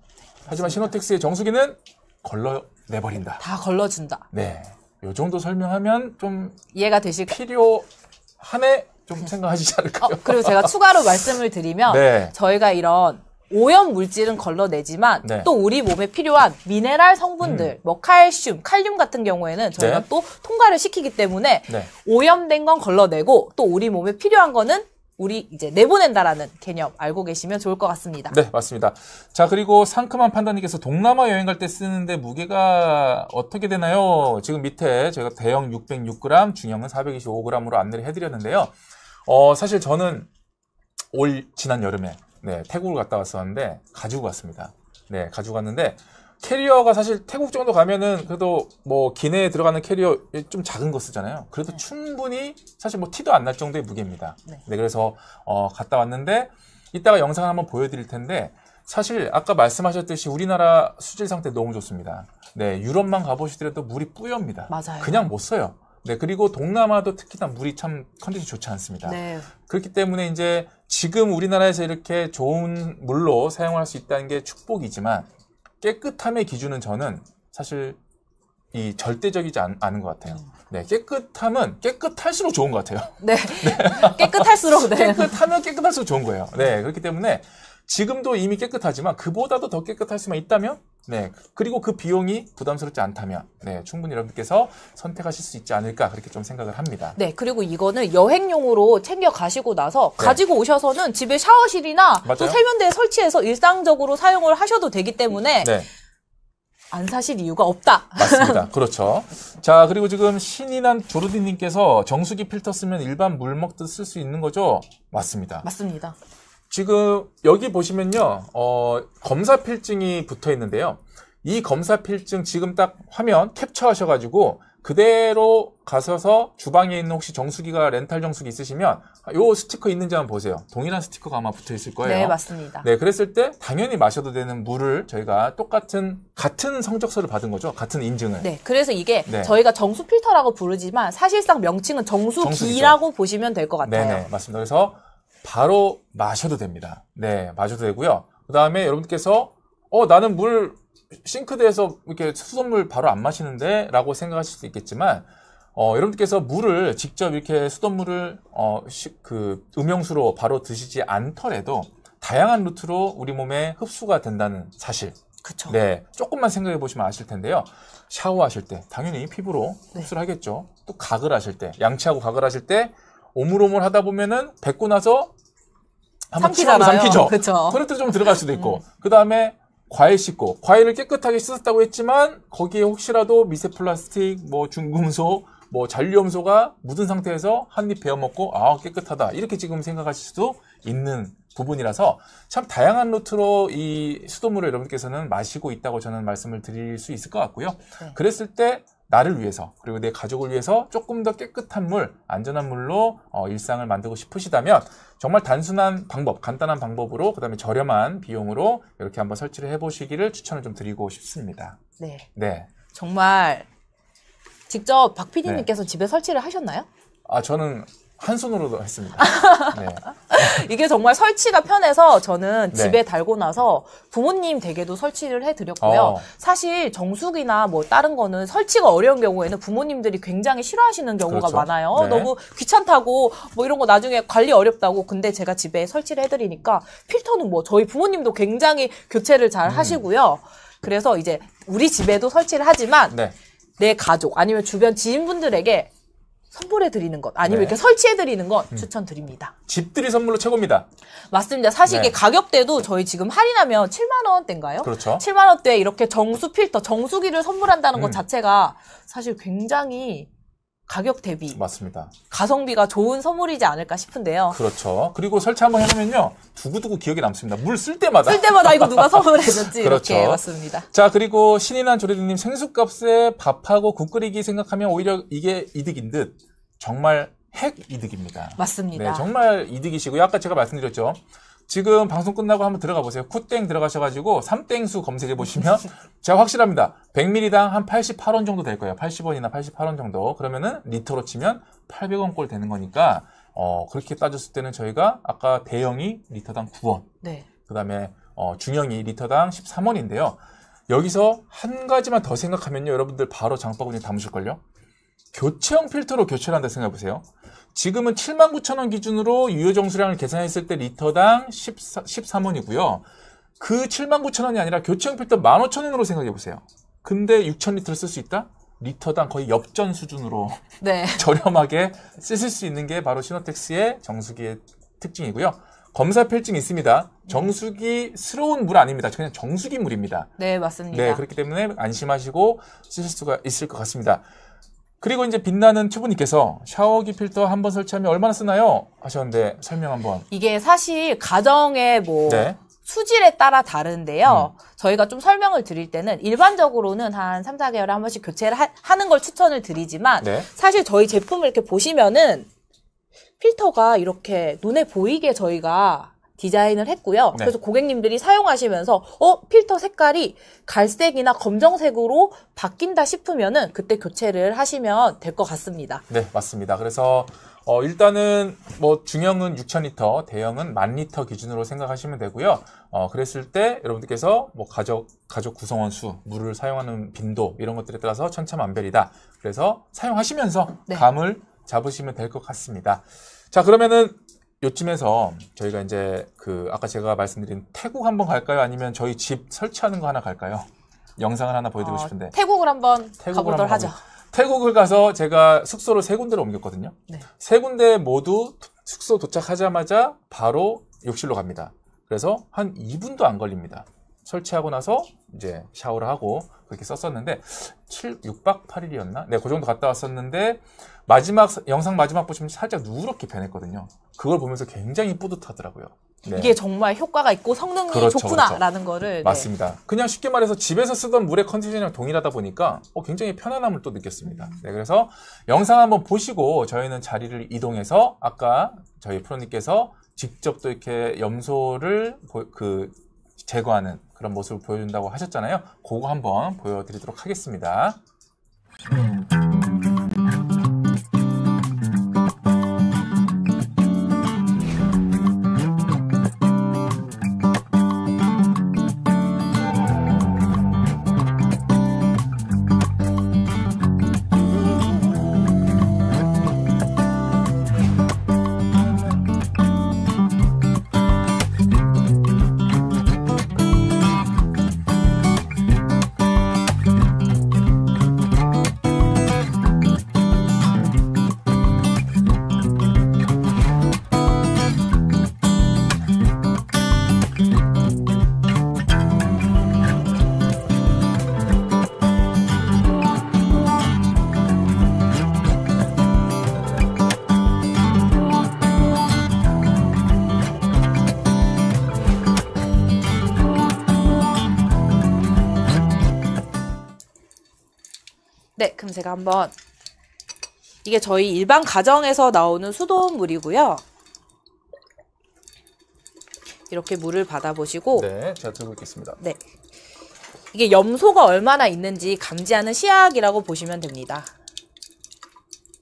하지만 시노텍스의 정수기는 걸러내버린다. 다 걸러준다. 네. 요 정도 설명하면 좀 이해가 되실까요? 필요하네 좀 생각하시지 않을까요? 그리고 제가 추가로 말씀을 드리면 네. 저희가 이런 오염 물질은 걸러내지만 네. 또 우리 몸에 필요한 미네랄 성분들, 뭐 칼슘, 칼륨 같은 경우에는 저희가 네. 또 통과를 시키기 때문에 네. 오염된 건 걸러내고 또 우리 몸에 필요한 거는 우리 이제 내보낸다라는 개념 알고 계시면 좋을 것 같습니다. 네, 맞습니다. 자, 그리고 상큼한 판다님께서 동남아 여행 갈 때 쓰는데 무게가 어떻게 되나요? 지금 밑에 제가 대형 606g, 중형은 425g으로 안내를 해드렸는데요. 사실 저는 지난 여름에 태국을 갔다 왔었는데 가지고 갔습니다. 네, 가지고 갔는데 캐리어가 사실 태국 정도 가면은 그래도 뭐 기내에 들어가는 캐리어 좀 작은 거 쓰잖아요. 그래도 충분히 사실 뭐 티도 안 날 정도의 무게입니다. 네, 그래서 갔다 왔는데 이따가 영상을 한번 보여드릴 텐데 사실 아까 말씀하셨듯이 우리나라 수질 상태 너무 좋습니다. 네, 유럽만 가보시더라도 물이 뿌엽니다. 맞아요. 그냥 못 써요. 네, 그리고 동남아도 특히나 물이 참 컨디션이 좋지 않습니다. 네. 그렇기 때문에 이제 지금 우리나라에서 이렇게 좋은 물로 사용할 수 있다는 게 축복이지만 깨끗함의 기준은 저는 사실 이 절대적이지 않은 것 같아요. 네, 깨끗함은 깨끗할수록 좋은 것 같아요. 네. 깨끗할수록, 네. 깨끗하면 깨끗할수록 좋은 거예요. 네, 그렇기 때문에 지금도 이미 깨끗하지만 그보다도 더 깨끗할 수만 있다면, 네, 그리고 그 비용이 부담스럽지 않다면, 네, 충분히 여러분께서 선택하실 수 있지 않을까 그렇게 좀 생각을 합니다. 네, 그리고 이거는 여행용으로 챙겨 가시고 나서 가지고 오셔서는 집에 샤워실이나 맞아요. 또 세면대에 설치해서 일상적으로 사용을 하셔도 되기 때문에 네. 안 사실 이유가 없다. 맞습니다. 그렇죠. 자, 그리고 지금 신인한 조르디님께서 정수기 필터 쓰면 일반 물 먹듯 쓸 수 있는 거죠? 맞습니다. 맞습니다. 지금 여기 보시면요, 검사 필증이 붙어 있는데요. 이 검사 필증 지금 딱 화면 캡처하셔가지고 그대로 가셔서 주방에 있는 혹시 정수기가 렌탈 정수기 있으시면 요 스티커 있는지 한번 보세요. 동일한 스티커가 아마 붙어 있을 거예요. 네, 맞습니다. 네, 그랬을 때 당연히 마셔도 되는 물을 저희가 같은 성적서를 받은 거죠. 같은 인증을. 네, 그래서 이게 네. 저희가 정수 필터라고 부르지만 사실상 명칭은 정수기라고 보시면 될 것 같아요. 네네, 맞습니다. 그래서 바로 마셔도 됩니다. 네, 마셔도 되고요. 그 다음에 여러분께서 나는 물 싱크대에서 이렇게 수돗물 바로 안 마시는데 라고 생각하실 수 있겠지만 여러분께서 물을 직접 이렇게 수돗물을 음용수로 바로 드시지 않더라도 다양한 루트로 우리 몸에 흡수가 된다는 사실. 그렇죠. 네, 조금만 생각해 보시면 아실 텐데요. 샤워하실 때 당연히 피부로 흡수를 하겠죠. 또 가글 하실 때, 양치하고 가글 하실 때 오물오물 하다 보면은 뱉고 나서 한번 삼키죠. 그렇죠. 토일레트 좀 들어갈 수도 있고. 그 다음에 과일 씻고, 과일을 깨끗하게 씻었다고 했지만 거기에 혹시라도 미세 플라스틱, 뭐 중금속, 뭐 잔류염소가 묻은 상태에서 한 입 베어 먹고 깨끗하다 이렇게 지금 생각하실 수도 있는 부분이라서 참 다양한 루트로 이 수돗물을 여러분께서는 마시고 있다고 저는 말씀을 드릴 수 있을 것 같고요. 네. 그랬을 때 나를 위해서 그리고 내 가족을 위해서 조금 더 깨끗한 물, 안전한 물로 일상을 만들고 싶으시다면 정말 단순한 방법, 간단한 방법으로 그다음에 저렴한 비용으로 이렇게 한번 설치를 해보시기를 추천을 좀 드리고 싶습니다. 네. 네. 정말 직접 박 PD님께서 집에 설치를 하셨나요? 저는 한 손으로도 했습니다. 네. 이게 정말 설치가 편해서 저는 집에 달고 나서 부모님 댁에도 설치를 해드렸고요. 사실 정수기나 뭐 다른 거는 설치가 어려운 경우에는 부모님들이 굉장히 싫어하시는 경우가 그렇죠. 많아요. 네. 너무 귀찮다고 뭐 이런 거 나중에 관리 어렵다고. 근데 제가 집에 설치를 해드리니까 필터는 뭐 저희 부모님도 굉장히 교체를 잘 하시고요. 그래서 이제 우리 집에도 설치를 하지만 내 가족 아니면 주변 지인분들에게 선물해드리는 것 아니면 이렇게 설치해드리는 것 추천드립니다. 집들이 선물로 최고입니다. 맞습니다. 사실 이게 가격대도 저희 지금 할인하면 7만 원대인가요? 그렇죠. 7만 원대에 이렇게 정수 필터, 정수기를 선물한다는 것 자체가 사실 굉장히 가격 대비 맞습니다. 가성비가 좋은 선물이지 않을까 싶은데요. 그렇죠. 그리고 설치 한번 해놓으면요. 두고두고 기억에 남습니다. 물 쓸 때마다. 이거 누가 선물해줬지 그렇죠. 이렇게 맞습니다. 자, 그리고 신인한 조리드님 생수값에 밥하고 국 끓이기 생각하면 오히려 이게 이득인 듯 정말 핵 이득입니다. 맞습니다. 네, 정말 이득이시고요. 아까 제가 말씀드렸죠. 지금 방송 끝나고 한번 들어가 보세요. 쿠땡 들어가셔가지고 삼땡수 검색해 보시면 제가 확실합니다. 100ml당 한 88원 정도 될 거예요. 80원이나 88원 정도. 그러면은 리터로 치면 800원 꼴 되는 거니까 그렇게 따졌을 때는 저희가 아까 대형이 리터당 9원. 네. 그다음에 중형이 리터당 13원인데요. 여기서 한 가지만 더 생각하면요. 여러분들 바로 장바구니에 담으실걸요. 교체형 필터로 교체를 한다 생각해 보세요. 지금은 79,000원 기준으로 유효 정수량을 계산했을 때 리터당 13원이고요. 그 79,000원이 아니라 교체형 필터 15,000원으로 생각해 보세요. 근데 6,000리터를 쓸 수 있다? 리터당 거의 엽전 수준으로 저렴하게 쓰실 수 있는 게 바로 시노텍스의 정수기의 특징이고요. 검사 필증이 있습니다. 정수기스러운 물 아닙니다. 그냥 정수기 물입니다. 네, 맞습니다. 네, 그렇기 때문에 안심하시고 쓰실 수가 있을 것 같습니다. 그리고 이제 빛나는 튜브님께서 샤워기 필터 한번 설치하면 얼마나 쓰나요? 하셨는데 설명 한번. 이게 사실 가정의 뭐 수질에 따라 다른데요. 저희가 좀 설명을 드릴 때는 일반적으로는 한 3, 4개월에 한 번씩 교체를 하는 걸 추천을 드리지만 사실 저희 제품을 이렇게 보시면은 필터가 이렇게 눈에 보이게 저희가 디자인을 했고요. 그래서 고객님들이 사용하시면서 필터 색깔이 갈색이나 검정색으로 바뀐다 싶으면은 그때 교체를 하시면 될 것 같습니다. 네, 맞습니다. 그래서 일단은 뭐 중형은 6,000리터, 대형은 10,000리터 기준으로 생각하시면 되고요. 그랬을 때 여러분들께서 뭐 가족 구성원 수, 물을 사용하는 빈도 이런 것들에 따라서 천차만별이다. 그래서 사용하시면서 감을 잡으시면 될 것 같습니다. 자, 그러면은 요쯤에서 저희가 이제 아까 제가 말씀드린 태국 한번 갈까요? 아니면 저희 집 설치하는 거 하나 갈까요? 영상을 하나 보여드리고 싶은데. 태국을 한번 가보도록 하죠. 태국을 가서 제가 숙소를 3군데로 옮겼거든요. 3군데 모두 숙소 도착하자마자 바로 욕실로 갑니다. 그래서 한 2분도 안 걸립니다. 설치하고 나서 이제 샤워를 하고 그렇게 썼었는데 6박 8일이었나? 네, 그 정도 갔다 왔었는데 영상 마지막 보시면 살짝 누렇게 변했거든요. 그걸 보면서 굉장히 뿌듯하더라고요. 네. 이게 정말 효과가 있고 성능이 좋구나라는 거를. 맞습니다. 그냥 쉽게 말해서 집에서 쓰던 물의 컨디션이랑 동일하다 보니까 굉장히 편안함을 또 느꼈습니다. 네, 그래서 영상 한번 보시고 저희는 자리를 이동해서 아까 저희 프로님께서 직접 또 이렇게 염소를 제거하는 그런 모습을 보여준다고 하셨잖아요. 그거 한번 보여드리도록 하겠습니다. 네, 그럼 제가 한번 이게 저희 일반 가정에서 나오는 수돗물이고요. 이렇게 물을 받아보시고 네, 제가 들고 있겠습니다. 네, 이게 염소가 얼마나 있는지 감지하는 시약이라고 보시면 됩니다.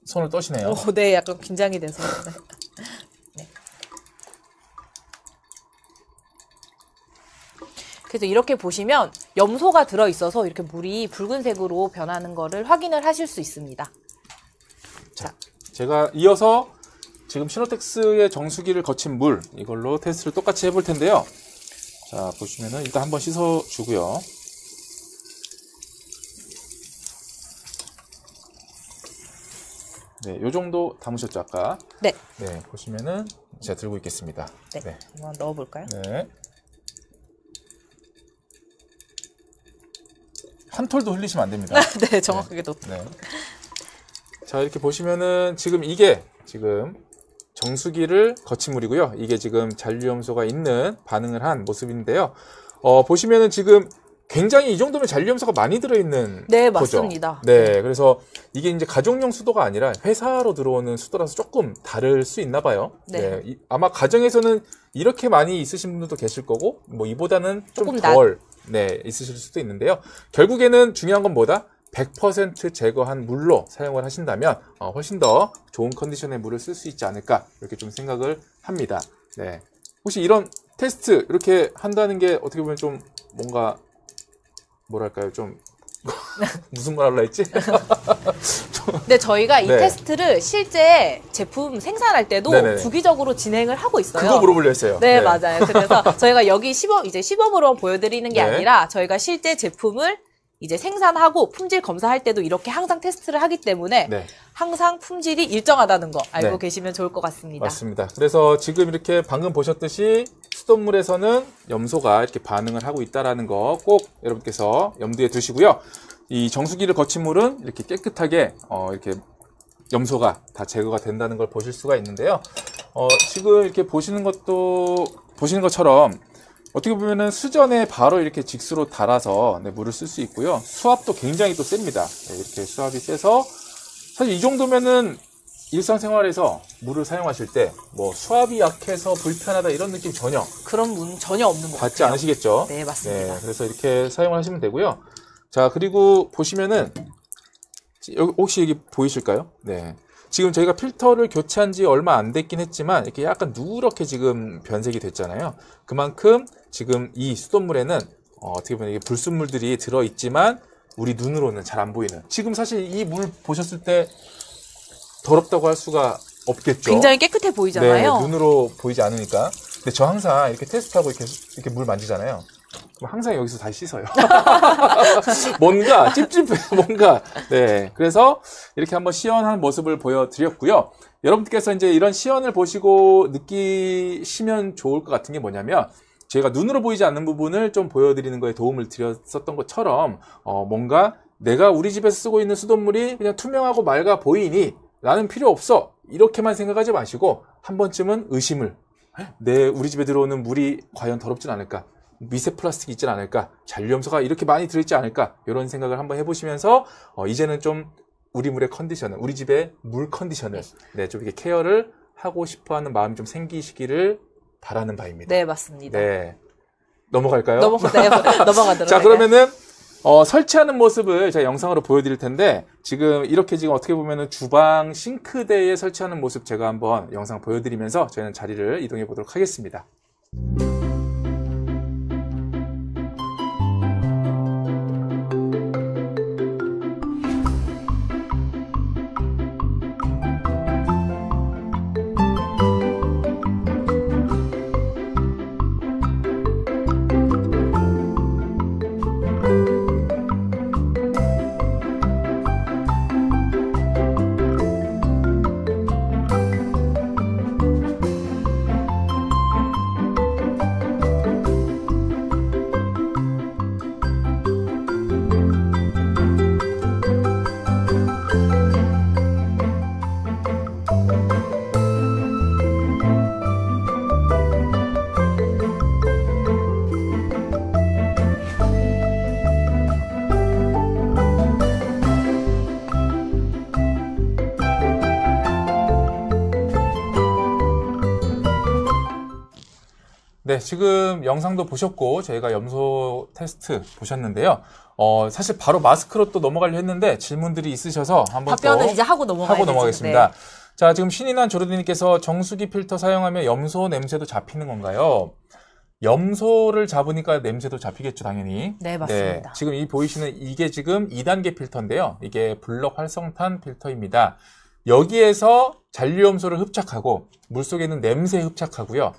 손을 떠시네요. 네, 약간 긴장이 돼서. 네. 그래서 이렇게 보시면 염소가 들어있어서 이렇게 물이 붉은색으로 변하는 거를 확인을 하실 수 있습니다. 자, 제가 이어서 지금 시노텍스의 정수기를 거친 물 이걸로 테스트를 똑같이 해볼 텐데요. 자, 보시면은 일단 한번 씻어주고요. 네, 요 정도 담으셨죠, 아까? 네. 네, 보시면은 제가 들고 있겠습니다. 네. 네. 한번 넣어볼까요? 네. 한 톨도 흘리시면 안 됩니다. 네, 정확하게 넣. 네. 자, 이렇게 보시면은 지금 이게 지금 정수기를 거친 물이고요. 이게 지금 잔류염소가 있는 반응을 한 모습인데요. 보시면은 지금 굉장히 이 정도면 잔류염소가 많이 들어있는 네, 거죠. 맞습니다. 네, 그래서 이게 이제 가정용 수도가 아니라 회사로 들어오는 수도라서 조금 다를 수 있나 봐요. 네. 네, 아마 가정에서는 이렇게 많이 있으신 분들도 계실 거고, 뭐 이보다는 좀 덜 네, 있으실 수도 있는데요. 결국에는 중요한 건 뭐다? 100% 제거한 물로 사용을 하신다면 훨씬 더 좋은 컨디션의 물을 쓸 수 있지 않을까 이렇게 좀 생각을 합니다. 네, 혹시 이런 테스트 이렇게 한다는 게 어떻게 보면 좀 뭔가 뭐랄까요, 좀 무슨 말 하려 했지? 네, 저희가 이 테스트를 실제 제품 생산할 때도 네네네. 주기적으로 진행을 하고 있어요. 그거 물어보려 했어요. 네, 맞아요. 그래서 저희가 여기 이제 시범으로 보여드리는 게 아니라 저희가 실제 제품을 이제 생산하고 품질 검사할 때도 이렇게 항상 테스트를 하기 때문에 항상 품질이 일정하다는 거 알고 계시면 좋을 것 같습니다. 맞습니다. 그래서 지금 이렇게 방금 보셨듯이 수돗물에서는 염소가 이렇게 반응을 하고 있다는 거 꼭 여러분께서 염두에 두시고요. 이 정수기를 거친 물은 이렇게 깨끗하게 이렇게 염소가 다 제거가 된다는 걸 보실 수가 있는데요. 지금 이렇게 보시는 것처럼 어떻게 보면은 수전에 바로 이렇게 직수로 달아서 물을 쓸 수 있고요. 수압도 굉장히 또 셉니다. 이렇게 수압이 세서 사실 이 정도면은 일상생활에서 물을 사용하실 때 뭐 수압이 약해서 불편하다 이런 느낌 그런 문 전혀 없는 것 받지 같아요. 않으시겠죠? 네, 맞습니다. 네, 그래서 이렇게 사용을 하시면 되고요. 자, 그리고 보시면은 여기 혹시 여기 보이실까요? 네. 지금 저희가 필터를 교체한 지 얼마 안 됐긴 했지만 이렇게 약간 누렇게 지금 변색이 됐잖아요. 그만큼 지금 이 수돗물에는 어떻게 보면 이게 불순물들이 들어있지만 우리 눈으로는 잘 안 보이는, 지금 사실 이 물 보셨을 때 더럽다고 할 수가 없겠죠. 굉장히 깨끗해 보이잖아요. 네, 눈으로 보이지 않으니까. 근데 저 항상 이렇게 테스트하고 이렇게 물 만지잖아요. 그럼 항상 여기서 다시 씻어요. 뭔가 찝찝해, 뭔가. 네, 그래서 이렇게 한번 시연한 모습을 보여드렸고요. 여러분들께서 이제 이런 시연을 보시고 느끼시면 좋을 것 같은 게 뭐냐면, 제가 눈으로 보이지 않는 부분을 좀 보여드리는 거에 도움을 드렸었던 것처럼 뭔가 내가 우리 집에서 쓰고 있는 수돗물이 그냥 투명하고 맑아 보이니 나는 필요 없어, 이렇게만 생각하지 마시고 한 번쯤은 의심을, 우리 집에 들어오는 물이 과연 더럽진 않을까, 미세 플라스틱이 있진 않을까, 잔류염소가 이렇게 많이 들어있지 않을까, 이런 생각을 한번 해보시면서 이제는 좀 우리 물의 컨디션을, 우리 집의 물 컨디션을 좀 이렇게 케어를 하고 싶어하는 마음이 좀 생기시기를 바라는 바입니다. 네, 맞습니다. 네, 넘어갈까요? 넘어가도록. 자, 그러면은 설치하는 모습을 제가 영상으로 보여드릴 텐데, 지금 어떻게 보면은 주방 싱크대에 설치하는 모습 제가 한번 영상 보여드리면서 저희는 자리를 이동해 보도록 하겠습니다. 네, 지금 영상도 보셨고 저희가 염소 테스트 보셨는데요. 사실 바로 마스크로 또 넘어가려 했는데 질문들이 있으셔서 한번 답변을 이제 하고 넘어가겠습니다. 네. 자, 지금 신이 난 조르디님께서 정수기 필터 사용하면 염소 냄새도 잡히는 건가요? 염소를 잡으니까 냄새도 잡히겠죠, 당연히. 네, 맞습니다. 네, 지금 이 보이시는 이게 지금 2단계 필터인데요. 이게 블럭 활성탄 필터입니다. 여기에서 잔류염소를 흡착하고 물속에 있는 냄새 흡착하고요.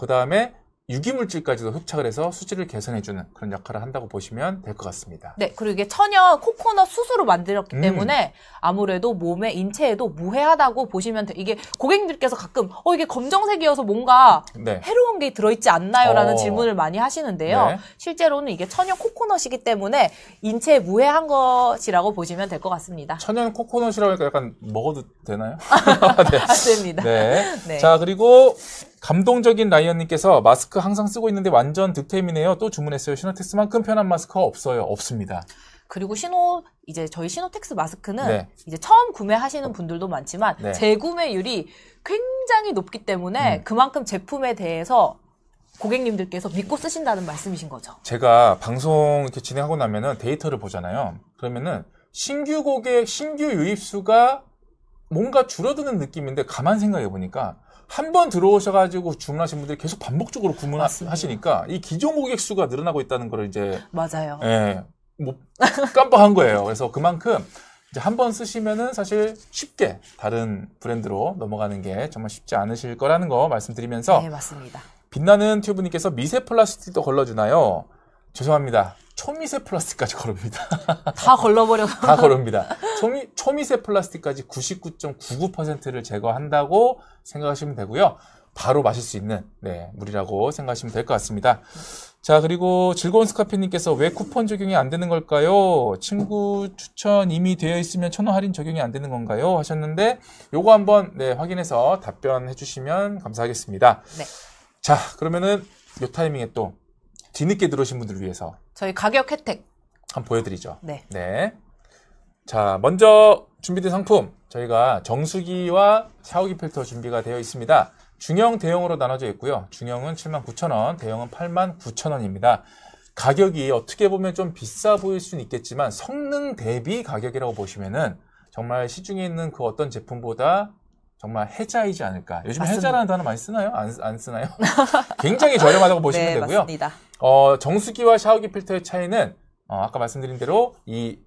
그 다음에 유기물질까지도 흡착을 해서 수질을 개선해주는 그런 역할을 한다고 보시면 될 것 같습니다. 네, 그리고 이게 천연 코코넛 수수로 만들었기 때문에 아무래도 몸에 인체에도 무해하다고 보시면 돼요. 이게 고객님들께서 가끔 이게 검정색이어서 뭔가 네. 해로운 게 들어있지 않나요? 라는 질문을 많이 하시는데요. 네. 실제로는 이게 천연 코코넛이기 때문에 인체에 무해한 것이라고 보시면 될 것 같습니다. 천연 코코넛이라고 하니까 약간 먹어도 되나요? 네. 맞습니다. 네. 네. 자, 그리고 감동적인 라이언님께서 마스크 항상 쓰고 있는데 완전 득템이네요. 또 주문했어요. 시노텍스만큼 편한 마스크가 없어요. 없습니다. 그리고 이제 저희 시노텍스 마스크는 네. 이제 처음 구매하시는 분들도 많지만 네. 재구매율이 굉장히 높기 때문에 그만큼 제품에 대해서 고객님들께서 믿고 쓰신다는 말씀이신 거죠. 제가 방송 이렇게 진행하고 나면은 데이터를 보잖아요. 그러면은 신규 고객, 신규 유입수가 뭔가 줄어드는 느낌인데 가만 생각해 보니까 한 번 들어오셔가지고 주문하신 분들이 계속 반복적으로 주문하시니까 이 기존 고객 수가 늘어나고 있다는 걸 이제 맞아요. 예, 뭐 깜빡한 거예요. 그래서 그만큼 이제 한 번 쓰시면은 사실 쉽게 다른 브랜드로 넘어가는 게 정말 쉽지 않으실 거라는 거 말씀드리면서 네, 맞습니다. 빛나는 튜브님께서 미세 플라스틱도 걸러주나요? 죄송합니다. 초미세 플라스틱까지 걸읍니다. 다 걸러버려서. 다 걸읍니다. 초미세 플라스틱까지 99.99%를 제거한다고 생각하시면 되고요. 바로 마실 수 있는 물이라고 생각하시면 될 것 같습니다. 자, 그리고 즐거운 스카피님께서 왜 쿠폰 적용이 안 되는 걸까요? 친구 추천 이미 되어 있으면 1,000원 할인 적용이 안 되는 건가요? 하셨는데 요거 한번 확인해서 답변해 주시면 감사하겠습니다. 네. 자, 그러면은 요 타이밍에 또 뒤늦게 들어오신 분들을 위해서 저희 가격 혜택 한번 보여드리죠. 네. 자, 먼저 준비된 상품 저희가 정수기와 샤워기 필터 준비가 되어 있습니다. 중형, 대형으로 나눠져 있고요. 중형은 79,000원, 대형은 89,000원입니다. 가격이 어떻게 보면 좀 비싸 보일 수는 있겠지만 성능 대비 가격이라고 보시면은 정말 시중에 있는 그 어떤 제품보다 정말 혜자이지 않을까. 요즘 맞습니다. 혜자라는 단어 많이 쓰나요? 안 쓰나요? 굉장히 저렴하다고 보시면 네, 되고요. 맞습니다. 정수기와 샤워기 필터의 차이는 아까 말씀드린 대로 이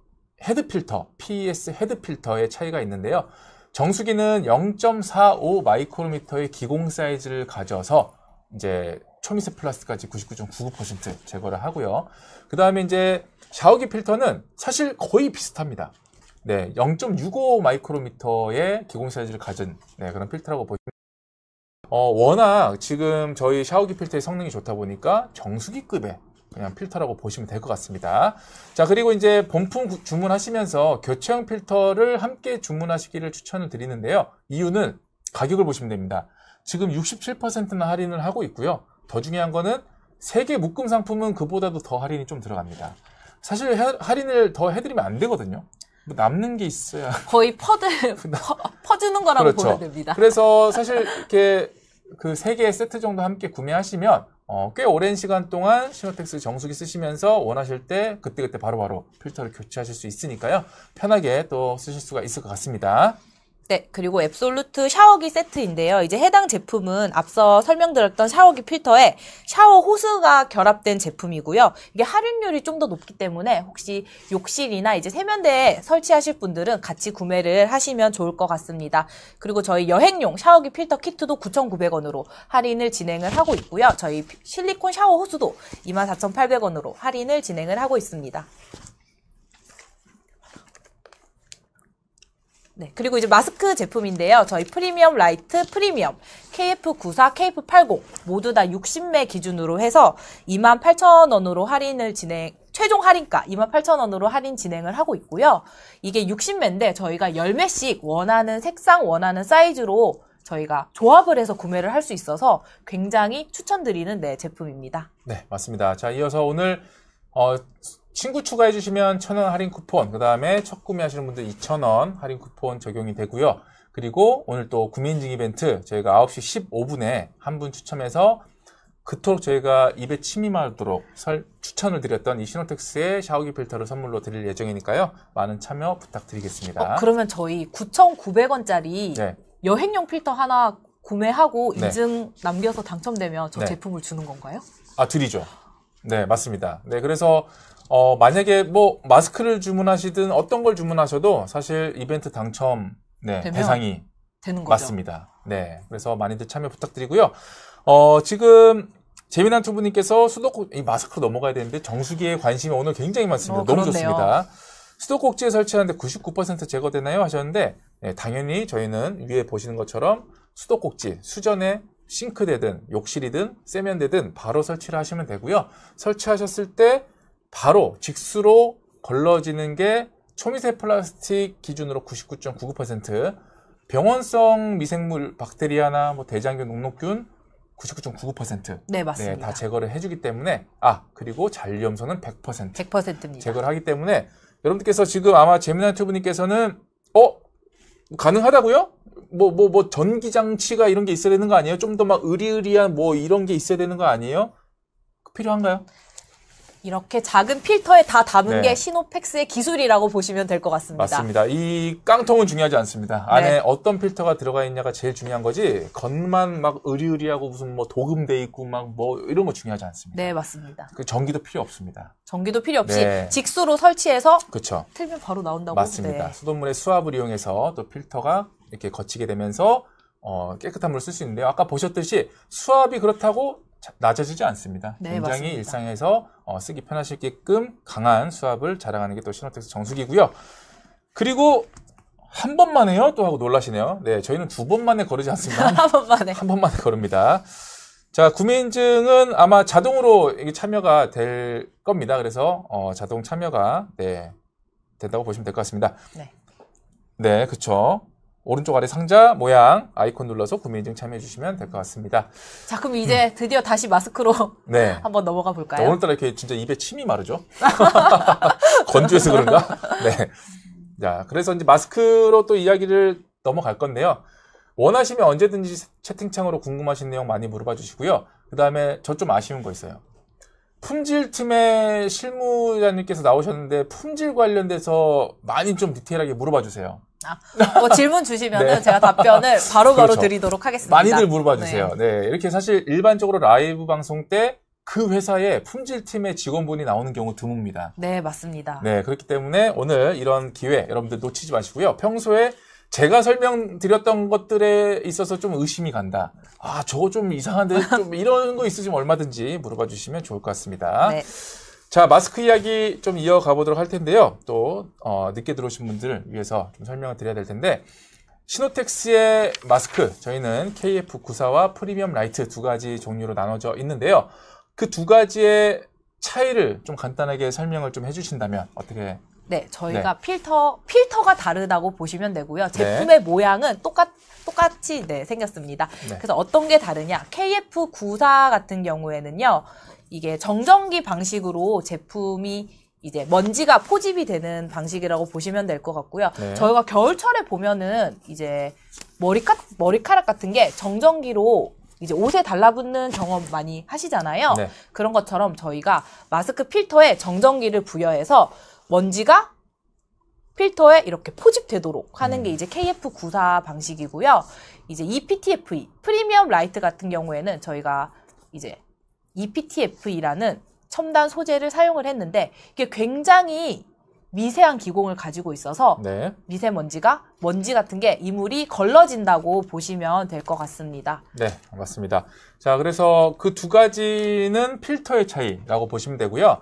헤드 필터, PES 헤드 필터의 차이가 있는데요. 정수기는 0.45 마이크로미터의 기공 사이즈를 가져서 이제 초미세 플라스틱까지 99.99% 제거를 하고요. 그 다음에 이제 샤워기 필터는 사실 거의 비슷합니다. 0.65 마이크로미터의 기공 사이즈를 가진 그런 필터라고 보시면 워낙 지금 저희 샤워기 필터의 성능이 좋다 보니까 정수기급의 그냥 필터라고 보시면 될 것 같습니다. 자, 그리고 이제 본품 주문하시면서 교체형 필터를 함께 주문하시기를 추천을 드리는데요. 이유는 가격을 보시면 됩니다. 지금 67%나 할인을 하고 있고요. 더 중요한 거는 3개 묶음 상품은 그보다도 더 할인이 좀 들어갑니다. 사실 할인을 더 해드리면 안 되거든요. 뭐 남는 게 있어야 거의 퍼주는 거라고 그렇죠. 보면 됩니다. 그래서 사실 이렇게 그 3개의 세트 정도 함께 구매하시면 꽤 오랜 시간 동안 시노텍스 정수기 쓰시면서 원하실 때 그때그때 바로바로 필터를 교체하실 수 있으니까요. 편하게 또 쓰실 수가 있을 것 같습니다. 네, 그리고 앱솔루트 샤워기 세트인데요. 이제 해당 제품은 앞서 설명드렸던 샤워기 필터에 샤워 호스가 결합된 제품이고요. 이게 할인율이 좀 더 높기 때문에 혹시 욕실이나 이제 세면대에 설치하실 분들은 같이 구매를 하시면 좋을 것 같습니다. 그리고 저희 여행용 샤워기 필터 키트도 9,900원으로 할인을 진행을 하고 있고요. 저희 실리콘 샤워 호스도 24,800원으로 할인을 진행을 하고 있습니다. 네, 그리고 이제 마스크 제품인데요. 저희 프리미엄 라이트, 프리미엄, KF94, KF80 모두 다 60매 기준으로 해서 28,000원으로 할인을 최종 할인가 28,000원으로 할인 진행을 하고 있고요. 이게 60매인데 저희가 10매씩 원하는 색상, 원하는 사이즈로 저희가 조합을 해서 구매를 할 수 있어서 굉장히 추천드리는 제품입니다. 네, 맞습니다. 자, 이어서 오늘 친구 추가해 주시면 1,000원 할인 쿠폰, 그 다음에 첫 구매하시는 분들 2,000원 할인 쿠폰 적용이 되고요. 그리고 오늘 또 구매 인증 이벤트 저희가 9시 15분에 한 분 추첨해서 그토록 저희가 입에 침이 마르도록 추천을 드렸던 이 시노텍스의 샤워기 필터를 선물로 드릴 예정이니까요. 많은 참여 부탁드리겠습니다. 그러면 저희 9,900원짜리 네. 여행용 필터 하나 구매하고 네. 인증 남겨서 당첨되면 저 네. 제품을 주는 건가요? 아, 드리죠. 네, 맞습니다. 네, 그래서 만약에 뭐 마스크를 주문하시든 어떤 걸 주문하셔도 사실 이벤트 당첨 네, 대상이 되는 거죠. 맞습니다. 네, 그래서 많이들 참여 부탁드리고요. 지금 재미난 투부님께서 수도꼭 이 마스크로 넘어가야 되는데 정수기에 관심이 오늘 굉장히 많습니다. 너무 그렇네요. 좋습니다. 수도꼭지에 설치하는데 99% 제거되나요? 하셨는데 네, 당연히 저희는 위에 보시는 것처럼 수도꼭지, 수전에 싱크대든 욕실이든 세면대든 바로 설치를 하시면 되고요. 설치하셨을 때 바로 직수로 걸러지는 게 초미세 플라스틱 기준으로 99.99%, 병원성 미생물, 박테리아나 뭐 대장균, 녹록균 99.99% 네, 맞습니다. 네, 다 제거를 해주기 때문에 그리고 잔류염소는 100%입니다. 제거를 하기 때문에 여러분들께서 지금 아마 재미난 튜브님께서는 가능하다고요? 뭐 전기장치가 이런 게 있어야 되는 거 아니에요? 좀 더 막 으리으리한 뭐 이런 게 있어야 되는 거 아니에요? 필요한가요? 이렇게 작은 필터에 다 담은 네. 게 시노펙스의 기술이라고 보시면 될 것 같습니다. 맞습니다. 이 깡통은 중요하지 않습니다. 안에 네. 어떤 필터가 들어가 있냐가 제일 중요한 거지, 겉만 막 으리으리하고 무슨 뭐 도금돼 있고 막 뭐 이런 거 중요하지 않습니다. 네, 맞습니다. 그 전기도 필요 없습니다. 전기도 필요 없이 네. 직수로 설치해서 그쵸. 틀면 바로 나온다고. 맞습니다. 네. 수돗물의 수압을 이용해서 또 필터가 이렇게 거치게 되면서 깨끗한 물을 쓸 수 있는데요. 아까 보셨듯이 수압이 그렇다고 낮아지지 않습니다. 네, 굉장히 맞습니다. 일상에서 쓰기 편하시게끔 강한 수압을 자랑하는 게 또 시노텍스 정수기고요. 그리고 한 번만 해요? 또 하고 놀라시네요. 네, 저희는 2번만에 거르지 않습니다. 한 번만에. 한 번만에 거릅니다. 자, 구매 인증은 아마 자동으로 이게 참여가 될 겁니다. 그래서 자동 참여가 네, 된다고 보시면 될 것 같습니다. 네. 네, 그쵸. 오른쪽 아래 상자 모양 아이콘 눌러서 구매 인증 참여해 주시면 될 것 같습니다. 자, 그럼 이제 드디어 다시 마스크로 네. 한번 넘어가 볼까요? 오늘따라 이렇게 진짜 입에 침이 마르죠? 건조해서 그런가? 네. 자, 그래서 이제 마스크로 또 이야기를 넘어갈 건데요. 원하시면 언제든지 채팅창으로 궁금하신 내용 많이 물어봐 주시고요. 그 다음에 저 좀 아쉬운 거 있어요. 품질팀의 실무자님께서 나오셨는데 품질 관련돼서 많이 좀 디테일하게 물어봐 주세요. 질문 주시면은 네. 제가 답변을 바로바로 그렇죠. 드리도록 하겠습니다. 많이들 물어봐 주세요. 네. 네, 이렇게 사실 일반적으로 라이브 방송 때 그 회사에 품질팀의 직원분이 나오는 경우 드뭅니다. 네, 맞습니다. 네, 그렇기 때문에 오늘 이런 기회 여러분들 놓치지 마시고요. 평소에 제가 설명드렸던 것들에 있어서 좀 의심이 간다. 저거 좀 이상한데 좀 이런 거 있으시면 얼마든지 물어봐 주시면 좋을 것 같습니다. 네. 자, 마스크 이야기 좀 이어가 보도록 할 텐데요. 또 늦게 들어오신 분들을 위해서 좀 설명을 드려야 될 텐데, 시노텍스의 마스크, 저희는 KF94와 프리미엄 라이트 두 가지 종류로 나눠져 있는데요. 그 두 가지의 차이를 좀 간단하게 설명을 좀 해주신다면 어떻게? 네, 저희가 네. 필터가 다르다고 보시면 되고요. 제품의 네. 모양은 똑같이 네, 생겼습니다. 네. 그래서 어떤 게 다르냐? KF94 같은 경우에는요, 이게 정전기 방식으로 제품이 이제 먼지가 포집이 되는 방식이라고 보시면 될 것 같고요. 네. 저희가 겨울철에 보면은 이제 머리카락 같은 게 정전기로 이제 옷에 달라붙는 경험 많이 하시잖아요. 네. 그런 것처럼 저희가 마스크 필터에 정전기를 부여해서 먼지가 필터에 이렇게 포집되도록 하는 게 이제 KF94 방식이고요. 이제 EPTFE, 프리미엄 라이트 같은 경우에는 저희가 이제 EPTFE라는 첨단 소재를 사용을 했는데 이게 굉장히 미세한 기공을 가지고 있어서 네. 미세먼지가 먼지 같은 게 이물이 걸러진다고 보시면 될 것 같습니다. 네, 맞습니다. 자, 그래서 그 두 가지는 필터의 차이라고 보시면 되고요.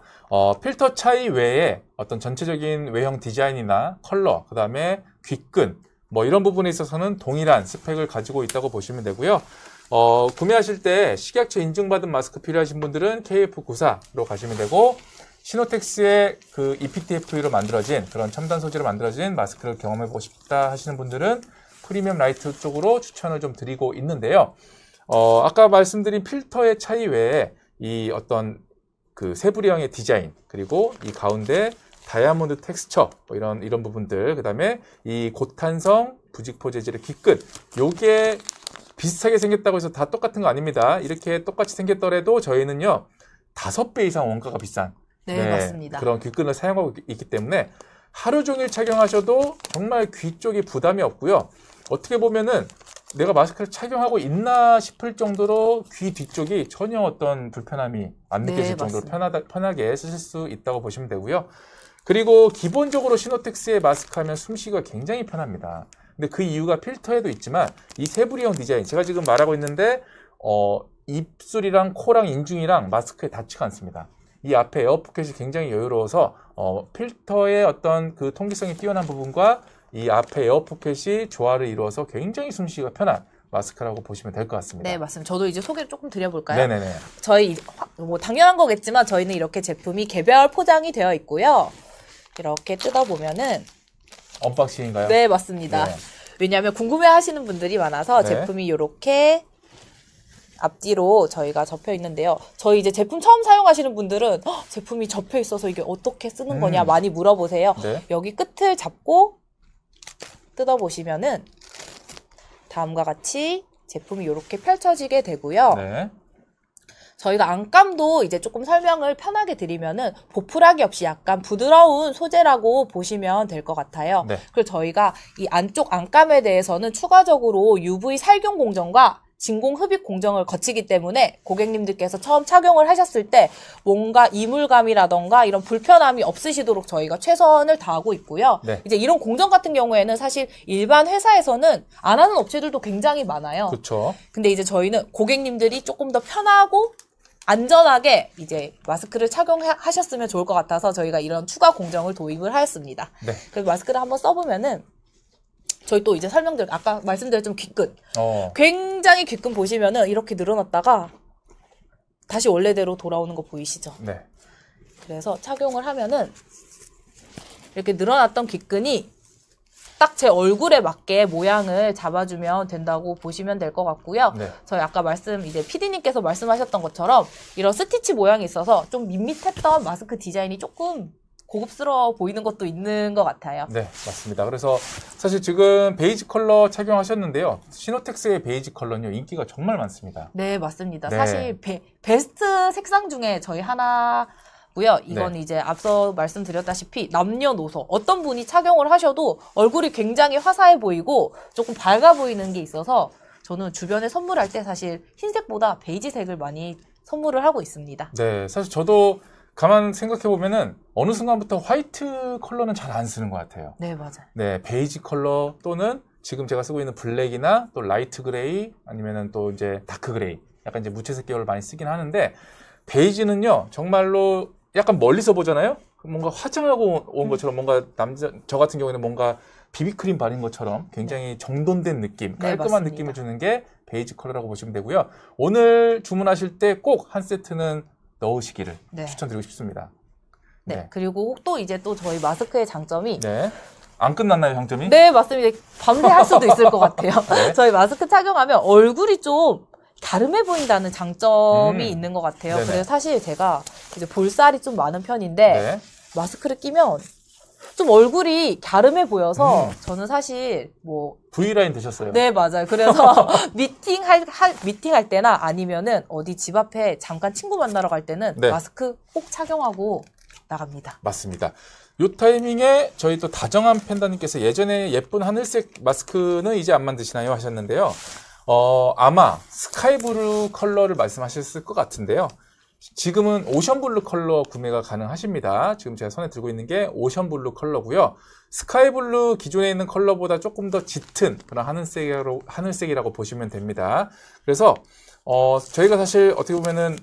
필터 차이 외에 어떤 전체적인 외형 디자인이나 컬러, 그 다음에 귓근, 뭐 이런 부분에 있어서는 동일한 스펙을 가지고 있다고 보시면 되고요. 구매하실 때 식약처 인증받은 마스크 필요하신 분들은 KF94로 가시면 되고, 시노텍스의 그 EPTFE로 만들어진 그런 첨단 소재로 만들어진 마스크를 경험해보고 싶다 하시는 분들은 프리미엄 라이트 쪽으로 추천을 좀 드리고 있는데요. 아까 말씀드린 필터의 차이 외에 이 어떤 그 세부리형의 디자인, 그리고 이 가운데 다이아몬드 텍스처, 뭐 이런 부분들, 그 다음에 이 고탄성 부직포 재질의 귓끝, 요게 비슷하게 생겼다고 해서 다 똑같은 거 아닙니다. 이렇게 똑같이 생겼더라도 저희는요 5배 이상 원가가 비싼 네, 맞습니다. 그런 귀끈을 사용하고 있기 때문에 하루 종일 착용하셔도 정말 귀 쪽이 부담이 없고요. 어떻게 보면은 내가 마스크를 착용하고 있나 싶을 정도로 귀 뒤쪽이 전혀 어떤 불편함이 안 느껴질 정도로 편하게 쓰실 수 있다고 보시면 되고요. 그리고 기본적으로 시노텍스의 마스크 하면 숨쉬기가 굉장히 편합니다. 근데 그 이유가 필터에도 있지만 이 세부리형 디자인, 제가 지금 말하고 있는데 입술이랑 코랑 인중이랑 마스크에 닿지가 않습니다. 이 앞에 에어 포켓이 굉장히 여유로워서 필터의 어떤 그 통기성이 뛰어난 부분과 이 앞에 에어 포켓이 조화를 이루어서 굉장히 숨쉬기가 편한 마스크라고 보시면 될 것 같습니다. 네, 맞습니다. 저도 이제 소개를 조금 드려볼까요? 네네네. 저희 뭐 당연한 거겠지만 저희는 이렇게 제품이 개별 포장이 되어 있고요. 이렇게 뜯어보면은 언박싱인가요? 네, 맞습니다. 네. 왜냐하면 궁금해하시는 분들이 많아서 네. 제품이 이렇게 앞뒤로 저희가 접혀 있는데요. 저희 이제 제품 처음 사용하시는 분들은 제품이 접혀 있어서 이게 어떻게 쓰는 거냐 많이 물어보세요. 네. 여기 끝을 잡고 뜯어보시면은 다음과 같이 제품이 이렇게 펼쳐지게 되고요. 네. 저희가 안감도 이제 조금 설명을 편하게 드리면은 보풀하기 없이 약간 부드러운 소재라고 보시면 될 것 같아요. 네. 그리고 저희가 이 안쪽 안감에 대해서는 추가적으로 UV 살균 공정과 진공 흡입 공정을 거치기 때문에 고객님들께서 처음 착용을 하셨을 때 뭔가 이물감이라던가 이런 불편함이 없으시도록 저희가 최선을 다하고 있고요. 네. 이제 이런 공정 같은 경우에는 사실 일반 회사에서는 안 하는 업체들도 굉장히 많아요. 그렇죠. 근데 이제 저희는 고객님들이 조금 더 편하고 안전하게 이제 마스크를 착용하셨으면 좋을 것 같아서 저희가 이런 추가 공정을 도입을 하였습니다. 네. 그래서 마스크를 한번 써보면은 저희 또 이제 아까 말씀드렸지만 귓끝. 굉장히 귓끝 보시면은 이렇게 늘어났다가 다시 원래대로 돌아오는 거 보이시죠? 네. 그래서 착용을 하면은 이렇게 늘어났던 귓근이 딱 제 얼굴에 맞게 모양을 잡아주면 된다고 보시면 될 것 같고요. 네. 저희 아까 이제 PD님께서 말씀하셨던 것처럼 이런 스티치 모양이 있어서 좀 밋밋했던 마스크 디자인이 조금 고급스러워 보이는 것도 있는 것 같아요. 네, 맞습니다. 그래서 사실 지금 베이지 컬러 착용하셨는데요. 시노텍스의 베이지 컬러는요, 인기가 정말 많습니다. 네, 맞습니다. 네. 사실 베스트 색상 중에 저희 하나고요. 이건 네. 이제 앞서 말씀드렸다시피 남녀노소 어떤 분이 착용을 하셔도 얼굴이 굉장히 화사해 보이고 조금 밝아 보이는 게 있어서 저는 주변에 선물할 때 사실 흰색보다 베이지색을 많이 선물을 하고 있습니다. 네, 사실 저도 가만 생각해보면은 어느 순간부터 화이트 컬러는 잘 안 쓰는 것 같아요. 네, 맞아요. 네, 베이지 컬러 또는 지금 제가 쓰고 있는 블랙이나 또 라이트 그레이 아니면은 또 이제 다크 그레이 약간 이제 무채색 계열을 많이 쓰긴 하는데 베이지는요, 정말로 약간 멀리서 보잖아요? 뭔가 화장하고 온 것처럼 뭔가 저 같은 경우에는 뭔가 비비크림 바른 것처럼 굉장히 정돈된 느낌, 깔끔한 네, 느낌을 주는 게 베이지 컬러라고 보시면 되고요. 오늘 주문하실 때 꼭 한 세트는 넣으시기를 네. 추천드리고 싶습니다. 네. 네. 그리고 또 이제 또 저희 마스크의 장점이 네. 안 끝났나요, 장점이? 네, 맞습니다. 밤새 할 수도 있을 것 같아요. 네. 저희 마스크 착용하면 얼굴이 좀 갸름해 보인다는 장점이 있는 것 같아요. 네네. 그래서 사실 제가 이제 볼살이 좀 많은 편인데 네. 마스크를 끼면 좀 얼굴이 갸름해 보여서 저는 사실 뭐 V라인 드셨어요? 네, 맞아요. 그래서 미팅할 때나 아니면은 어디 집 앞에 잠깐 친구 만나러 갈 때는 네. 마스크 꼭 착용하고 나갑니다. 맞습니다. 요 타이밍에 저희 또 다정한 팬다님께서 예전에 예쁜 하늘색 마스크는 이제 안 만드시나요? 하셨는데요. 아마 스카이블루 컬러를 말씀하셨을 것 같은데요. 지금은 오션블루 컬러 구매가 가능하십니다. 지금 제가 손에 들고 있는 게 오션블루 컬러고요. 스카이블루 기존에 있는 컬러보다 조금 더 짙은 그런 하늘색이라고 보시면 됩니다. 그래서 저희가 사실 어떻게 보면은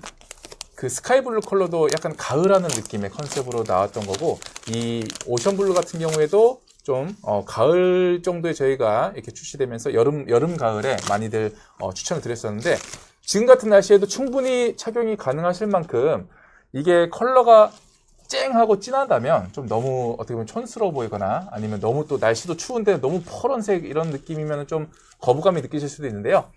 그 스카이블루 컬러도 약간 가을하는 느낌의 컨셉으로 나왔던 거고, 이 오션블루 같은 경우에도 좀 가을 정도에 저희가 이렇게 출시되면서 여름 가을에 많이들 추천을 드렸었는데, 지금 같은 날씨에도 충분히 착용이 가능하실 만큼 이게 컬러가 쨍하고 진하다면 좀 너무 어떻게 보면 촌스러워 보이거나 아니면 너무 또 날씨도 추운데 너무 파란색 이런 느낌이면 좀 거부감이 느끼실 수도 있는데요.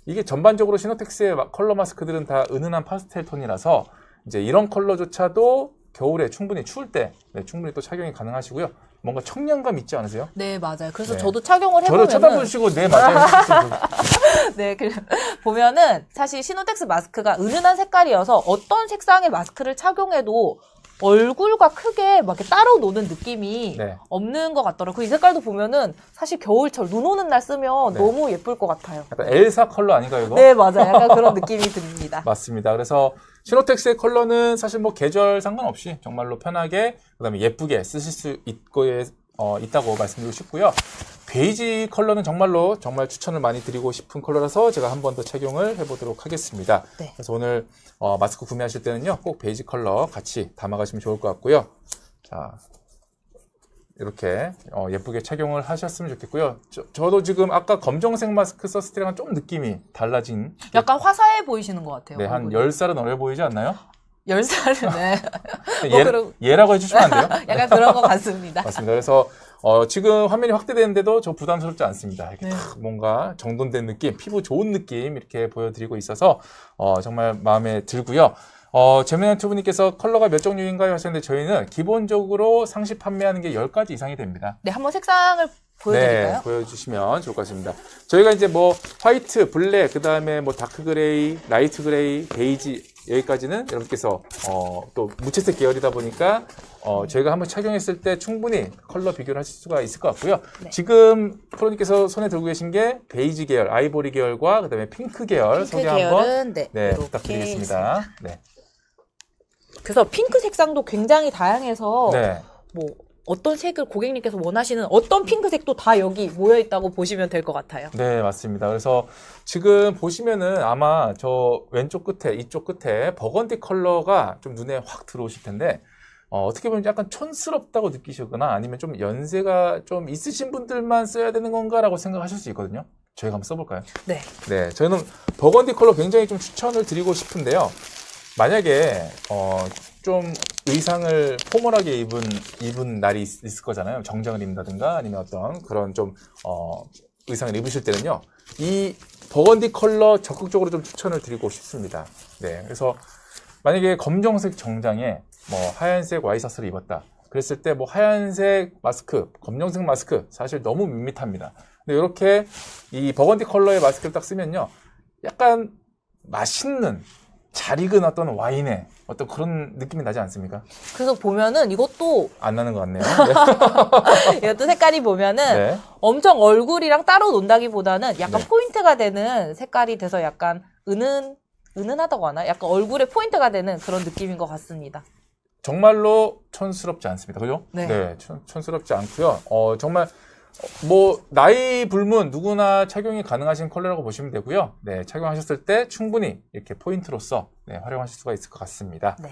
이게 전반적으로 시노텍스의 컬러 마스크들은 다 은은한 파스텔 톤이라서 이제 이런 컬러조차도 겨울에 충분히 추울 때 충분히 또 착용이 가능하시고요. 뭔가 청량감 있지 않으세요? 네, 맞아요. 그래서 네. 저도 착용을 해보면 저를 쳐다보시고 네, 맞아요. 네, 보면은 사실 시노텍스 마스크가 은은한 색깔이어서 어떤 색상의 마스크를 착용해도 얼굴과 크게 막 이렇게 따로 노는 느낌이 네. 없는 것 같더라고요. 이 색깔도 보면은 사실 겨울철 눈 오는 날 쓰면 네. 너무 예쁠 것 같아요. 약간 엘사 컬러 아닌가요, 이거? 네, 맞아요. 약간 그런 느낌이 듭니다. 맞습니다. 그래서 시노텍스의 컬러는 사실 뭐 계절 상관없이 정말로 편하게 그다음에 예쁘게 쓰실 수 있다고 말씀드리고 싶고요. 베이지 컬러는 정말 추천을 많이 드리고 싶은 컬러라서 제가 한 번 더 착용을 해보도록 하겠습니다. 네. 그래서 오늘 마스크 구매하실 때는요, 꼭 베이지 컬러 같이 담아가시면 좋을 것 같고요. 자, 이렇게 예쁘게 착용을 하셨으면 좋겠고요. 저도 지금 아까 검정색 마스크 썼을 때랑 좀 느낌이 달라진. 약간 화사해 보이시는 것 같아요. 네, 한 얼굴이. 10살은 어려 보이지 않나요? 10살은, 네. 얘라고 해주시면 안 돼요? 약간 그런 것 같습니다. 맞습니다. 그래서 지금 화면이 확대되는데도 저 부담스럽지 않습니다. 이렇게 네. 탁 뭔가 정돈된 느낌, 피부 좋은 느낌 이렇게 보여드리고 있어서 정말 마음에 들고요. 재미난 투브님께서 컬러가 몇 종류인가요 하셨는데 저희는 기본적으로 상시 판매하는 게 10가지 이상이 됩니다. 네, 한번 색상을 보여드릴까요? 네, 보여주시면 좋을 것 같습니다. 저희가 이제 뭐 화이트, 블랙, 그 다음에 뭐 다크 그레이, 라이트 그레이, 베이지 여기까지는 여러분께서 또 무채색 계열이다 보니까 저희가 한번 착용했을 때 충분히 컬러 비교를 하실 수가 있을 것 같고요. 네. 지금 프로님께서 손에 들고 계신 게 베이지 계열, 아이보리 계열과 그다음에 핑크 계열 소개 한번 네, 부탁드리겠습니다. 네. 그래서 핑크 색상도 굉장히 다양해서 네. 뭐 어떤 색을 고객님께서 원하시는 어떤 핑크색도 다 여기 모여 있다고 보시면 될 것 같아요. 네, 맞습니다. 그래서 지금 보시면은 아마 저 왼쪽 끝에, 이쪽 끝에 버건디 컬러가 좀 눈에 확 들어오실 텐데, 어떻게 보면 약간 촌스럽다고 느끼시거나 아니면 좀 연세가 좀 있으신 분들만 써야 되는 건가라고 생각하실 수 있거든요. 저희가 한번 써볼까요? 네. 네, 저는 버건디 컬러 굉장히 좀 추천을 드리고 싶은데요. 만약에 좀 의상을 포멀하게 입은 날이 있을 거잖아요. 정장을 입는다든가 아니면 어떤 그런 좀 의상을 입으실 때는요. 이 버건디 컬러 적극적으로 좀 추천을 드리고 싶습니다. 네, 그래서 만약에 검정색 정장에 뭐 하얀색 와이셔츠를 입었다. 그랬을 때 뭐 하얀색 마스크, 검정색 마스크 사실 너무 밋밋합니다. 근데 이렇게 이 버건디 컬러의 마스크를 딱 쓰면요. 약간 맛있는 잘 익은 어떤 와인의 어떤 그런 느낌이 나지 않습니까? 그래서 보면은 이것도 안 나는 것 같네요. 네. 이것도 색깔이 보면은 네. 엄청 얼굴이랑 따로 논다기보다는 약간 네. 포인트가 되는 색깔이 돼서 약간 은은하다고 하나? 약간 얼굴에 포인트가 되는 그런 느낌인 것 같습니다. 정말로 촌스럽지 않습니다. 그죠? 네. 촌스럽지 않고요. 정말 뭐 나이 불문 누구나 착용이 가능하신 컬러라고 보시면 되고요. 네, 착용하셨을 때 충분히 이렇게 포인트로서 활용하실 수가 있을 것 같습니다. 네.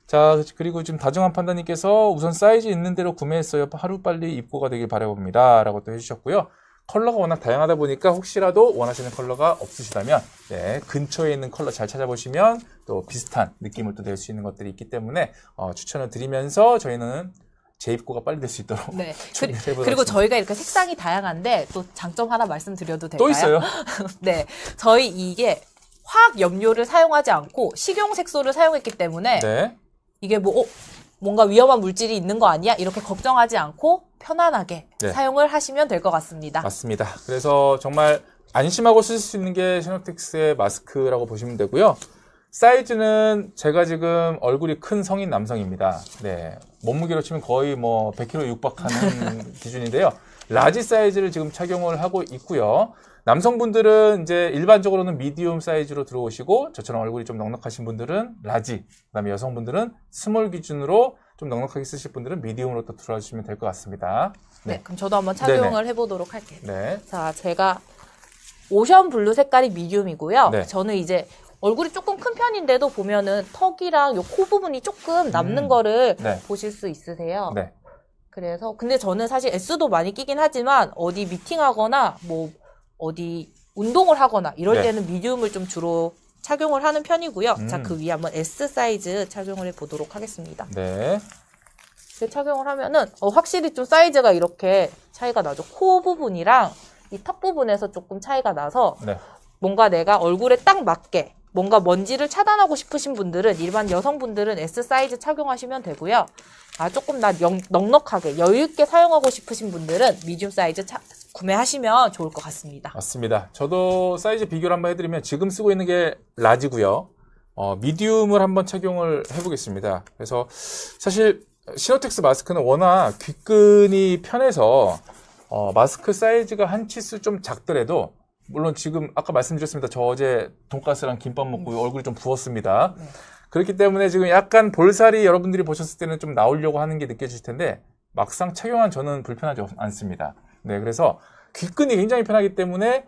자, 그리고 지금 다정한 판다님께서 우선 사이즈 있는 대로 구매했어요. 하루빨리 입고가 되길 바라봅니다. 라고 또 해주셨고요. 컬러가 워낙 다양하다 보니까 혹시라도 원하시는 컬러가 없으시다면 네, 근처에 있는 컬러 잘 찾아보시면 또 비슷한 느낌을 또 낼 수 있는 것들이 있기 때문에 추천을 드리면서 저희는 재입고가 빨리 될 수 있도록 네. 준비를 그리고 저희가 이렇게 색상이 다양한데 또 장점 하나 말씀드려도 될까요? 또 있어요? 네. 저희 이게 화학 염료를 사용하지 않고 식용 색소를 사용했기 때문에 네. 이게 뭔가 위험한 물질이 있는 거 아니야? 이렇게 걱정하지 않고 편안하게 네. 사용을 하시면 될 것 같습니다. 맞습니다. 그래서 정말 안심하고 쓰실 수 있는 게 시노텍스의 마스크라고 보시면 되고요. 사이즈는 제가 지금 얼굴이 큰 성인 남성입니다. 네. 몸무게로 치면 거의 뭐 100kg 육박하는 기준인데요. 라지 사이즈를 지금 착용을 하고 있고요. 남성분들은 이제 일반적으로는 미디움 사이즈로 들어오시고 저처럼 얼굴이 좀 넉넉하신 분들은 라지, 그다음에 여성분들은 스몰 기준으로 좀 넉넉하게 쓰실 분들은 미디움으로 또 들어주시면 될 것 같습니다. 네. 그럼 저도 한번 착용을 네네. 해보도록 할게요. 네. 자, 제가 오션 블루 색깔이 미디움이고요. 네. 저는 이제 얼굴이 조금 큰 편인데도 보면은 턱이랑 요 코 부분이 조금 남는 거를 네. 보실 수 있으세요. 네. 그래서 근데 저는 사실 S도 많이 끼긴 하지만 어디 미팅하거나 뭐 어디 운동을 하거나 이럴 네. 때는 미디움을 좀 주로 착용을 하는 편이고요. 자, 그 위에 한번 S 사이즈 착용을 해보도록 하겠습니다. 네. 이렇게 착용을 하면은 확실히 좀 사이즈가 이렇게 차이가 나죠. 코 부분이랑 이 턱 부분에서 조금 차이가 나서 네. 뭔가 내가 얼굴에 딱 맞게 뭔가 먼지를 차단하고 싶으신 분들은 일반 여성분들은 S 사이즈 착용하시면 되고요. 조금 넉넉하게 여유있게 사용하고 싶으신 분들은 미디움 사이즈 구매하시면 좋을 것 같습니다. 맞습니다. 저도 사이즈 비교를 한번 해드리면 지금 쓰고 있는 게 라지고요. 미디움을 한번 착용을 해보겠습니다. 그래서 사실 시노텍스 마스크는 워낙 귓근이 편해서 마스크 사이즈가 한 치수 좀 작더라도 물론 지금 아까 말씀드렸습니다. 저 어제 돈가스랑 김밥 먹고 얼굴이 좀 부었습니다. 네. 그렇기 때문에 지금 약간 볼살이 여러분들이 보셨을 때는 좀 나오려고 하는 게 느껴질 텐데 막상 착용한 저는 불편하지 않습니다. 네, 그래서 귓근이 굉장히 편하기 때문에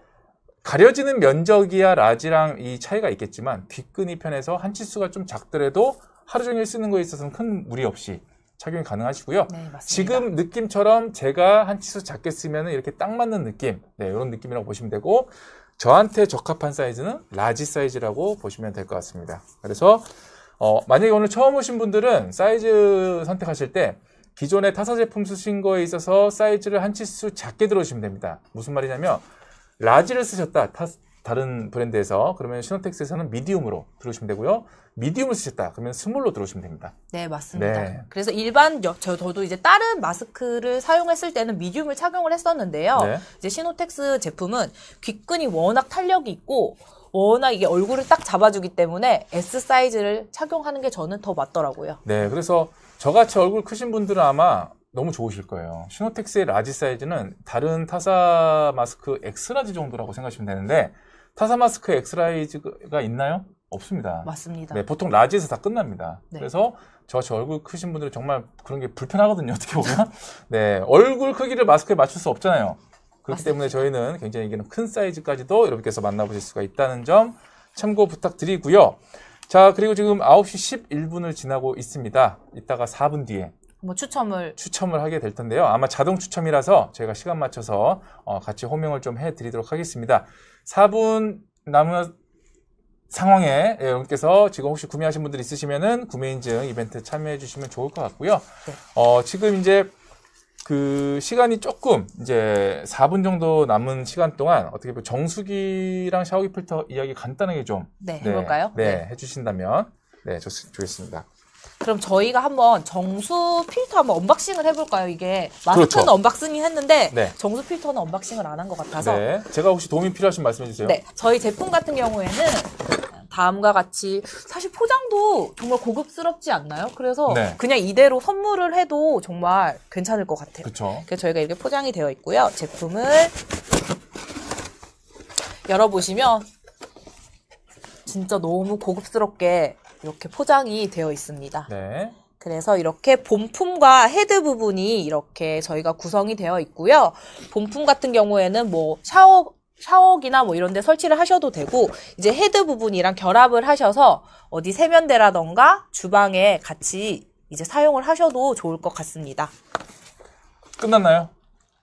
가려지는 면적이야 라지랑 이 차이가 있겠지만 귓근이 편해서 한 치수가 좀 작더라도 하루 종일 쓰는 거에 있어서는 큰 무리 없이 착용이 가능하시고요. 네, 맞습니다. 지금 느낌처럼 제가 한 치수 작게 쓰면 이렇게 딱 맞는 느낌, 네, 이런 느낌이라고 보시면 되고 저한테 적합한 사이즈는 라지 사이즈라고 보시면 될 것 같습니다. 그래서 만약에 오늘 처음 오신 분들은 사이즈 선택하실 때 기존의 타사 제품 쓰신 거에 있어서 사이즈를 한 치수 작게 들어오시면 됩니다. 무슨 말이냐면 라지를 쓰셨다. 다른 브랜드에서 그러면 시노텍스에서는 미디움으로 들어오시면 되고요. 미디움을 쓰셨다. 그러면 스몰로 들어오시면 됩니다. 네, 맞습니다. 네. 그래서 저도 이제 다른 마스크를 사용했을 때는 미디움을 착용을 했었는데요. 네. 이제 시노텍스 제품은 귓근이 워낙 탄력이 있고 워낙 이게 얼굴을 딱 잡아주기 때문에 S 사이즈를 착용하는 게 저는 더 맞더라고요. 네, 그래서 저같이 얼굴 크신 분들은 아마 너무 좋으실 거예요. 시노텍스의 라지 사이즈는 다른 타사 마스크 엑스라지 정도라고 생각하시면 되는데 타사 마스크 엑스라지가 있나요? 없습니다. 맞습니다. 네, 보통 라지에서 다 끝납니다. 네. 그래서 저같이 얼굴 크신 분들은 정말 그런 게 불편하거든요. 어떻게 보면. 네, 얼굴 크기를 마스크에 맞출 수 없잖아요. 그렇기 맞습니다. 때문에 저희는 굉장히 이기는 큰 사이즈까지도 여러분께서 만나보실 수가 있다는 점 참고 부탁드리고요. 자, 그리고 지금 9시 11분을 지나고 있습니다. 이따가 4분 뒤에 뭐 추첨을 하게 될 텐데요. 아마 자동 추첨이라서 저희가 시간 맞춰서 같이 호명을 좀 해드리도록 하겠습니다. 4분 남은 상황에 여러분께서 지금 혹시 구매하신 분들 있으시면은 구매 인증 이벤트 참여해 주시면 좋을 것 같고요. 네. 지금 이제 그 시간이 조금 이제 4분 정도 남은 시간 동안 어떻게 보면 정수기랑 샤워기 필터 이야기 간단하게 좀 해볼까요? 네, 해주신다면 네, 좋겠습니다. 그럼 저희가 한번 정수 필터 한번 언박싱을 해볼까요? 이게 마스크는 그렇죠. 언박싱이 했는데 네. 정수 필터는 언박싱을 안 한 것 같아서 네, 제가 혹시 도움이 필요하시면 말씀해 주세요. 네, 저희 제품 같은 경우에는 다음과 같이 사실 포장도 정말 고급스럽지 않나요? 그래서 네. 그냥 이대로 선물을 해도 정말 괜찮을 것 같아요. 그렇죠. 그래서 저희가 이렇게 포장이 되어 있고요. 제품을 열어보시면 진짜 너무 고급스럽게 이렇게 포장이 되어 있습니다. 네. 그래서 이렇게 본품과 헤드 부분이 이렇게 저희가 구성이 되어 있고요. 본품 같은 경우에는 뭐 샤워기나 뭐 이런 데 설치를 하셔도 되고 이제 헤드 부분이랑 결합을 하셔서 어디 세면대라던가 주방에 같이 이제 사용을 하셔도 좋을 것 같습니다. 끝났나요?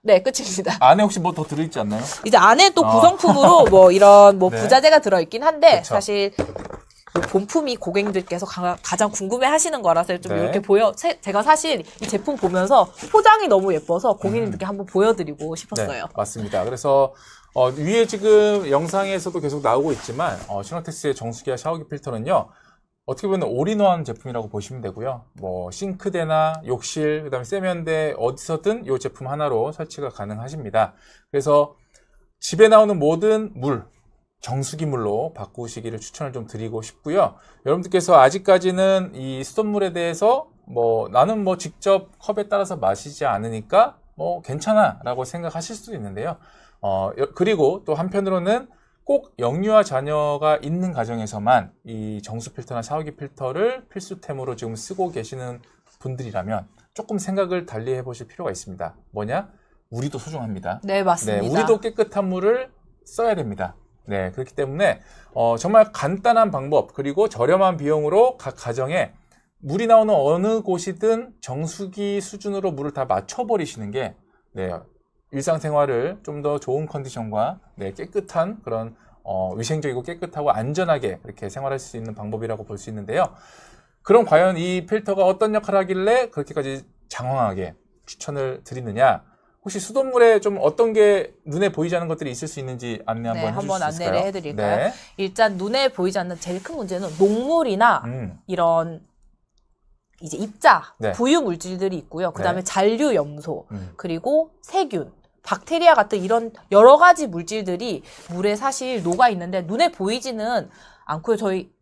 네, 끝입니다. 안에 혹시 뭐 더 들어있지 않나요? 이제 안에 또 구성품으로 뭐 이런 뭐 네. 부자재가 들어있긴 한데 그쵸. 사실 본품이 고객님들께서 가장 궁금해 하시는 거라서 좀 네. 이렇게 제가 사실 이 제품 보면서 포장이 너무 예뻐서 고객님들께 한번 보여드리고 싶었어요. 네, 맞습니다. 그래서 위에 지금 영상에서도 계속 나오고 있지만 시노텍스의 정수기와 샤워기 필터는요. 어떻게 보면 올인원 제품이라고 보시면 되고요. 뭐 싱크대나 욕실, 그다음에 세면대 어디서든 이 제품 하나로 설치가 가능하십니다. 그래서 집에 나오는 모든 물, 정수기물로 바꾸시기를 추천을 좀 드리고 싶고요. 여러분들께서 아직까지는 이 수돗물에 대해서 나는 직접 컵에 따라서 마시지 않으니까 괜찮아 라고 생각하실 수도 있는데요. 그리고 또 한편으로는 꼭 영유아 자녀가 있는 가정에서만 이 정수 필터나 샤워기 필터를 필수템으로 지금 쓰고 계시는 분들이라면 조금 생각을 달리 해보실 필요가 있습니다. 뭐냐? 우리도 소중합니다. 네, 맞습니다. 네, 우리도 깨끗한 물을 써야 됩니다. 네, 그렇기 때문에 정말 간단한 방법 그리고 저렴한 비용으로 각 가정에 물이 나오는 어느 곳이든 정수기 수준으로 물을 다 맞춰버리시는 게 일상생활을 좀 더 좋은 컨디션과 깨끗한 그런 위생적이고 깨끗하고 안전하게 이렇게 생활할 수 있는 방법이라고 볼 수 있는데요. 그럼 과연 이 필터가 어떤 역할을 하길래 그렇게까지 장황하게 추천을 드리느냐? 혹시 수돗물에 좀 어떤 게 눈에 보이지 않는 것들이 있을 수 있는지 안내 한번 해주실 수 있을까요? 안내를 해드릴까요? 네. 일단 눈에 보이지 않는 제일 큰 문제는 녹물이나 이런 이제 입자, 네. 부유 물질들이 있고요. 그 다음에 네. 잔류 염소, 그리고 세균, 박테리아 같은 이런 여러 가지 물질들이 물에 사실 녹아 있는데 눈에 보이지는 않고요. 저희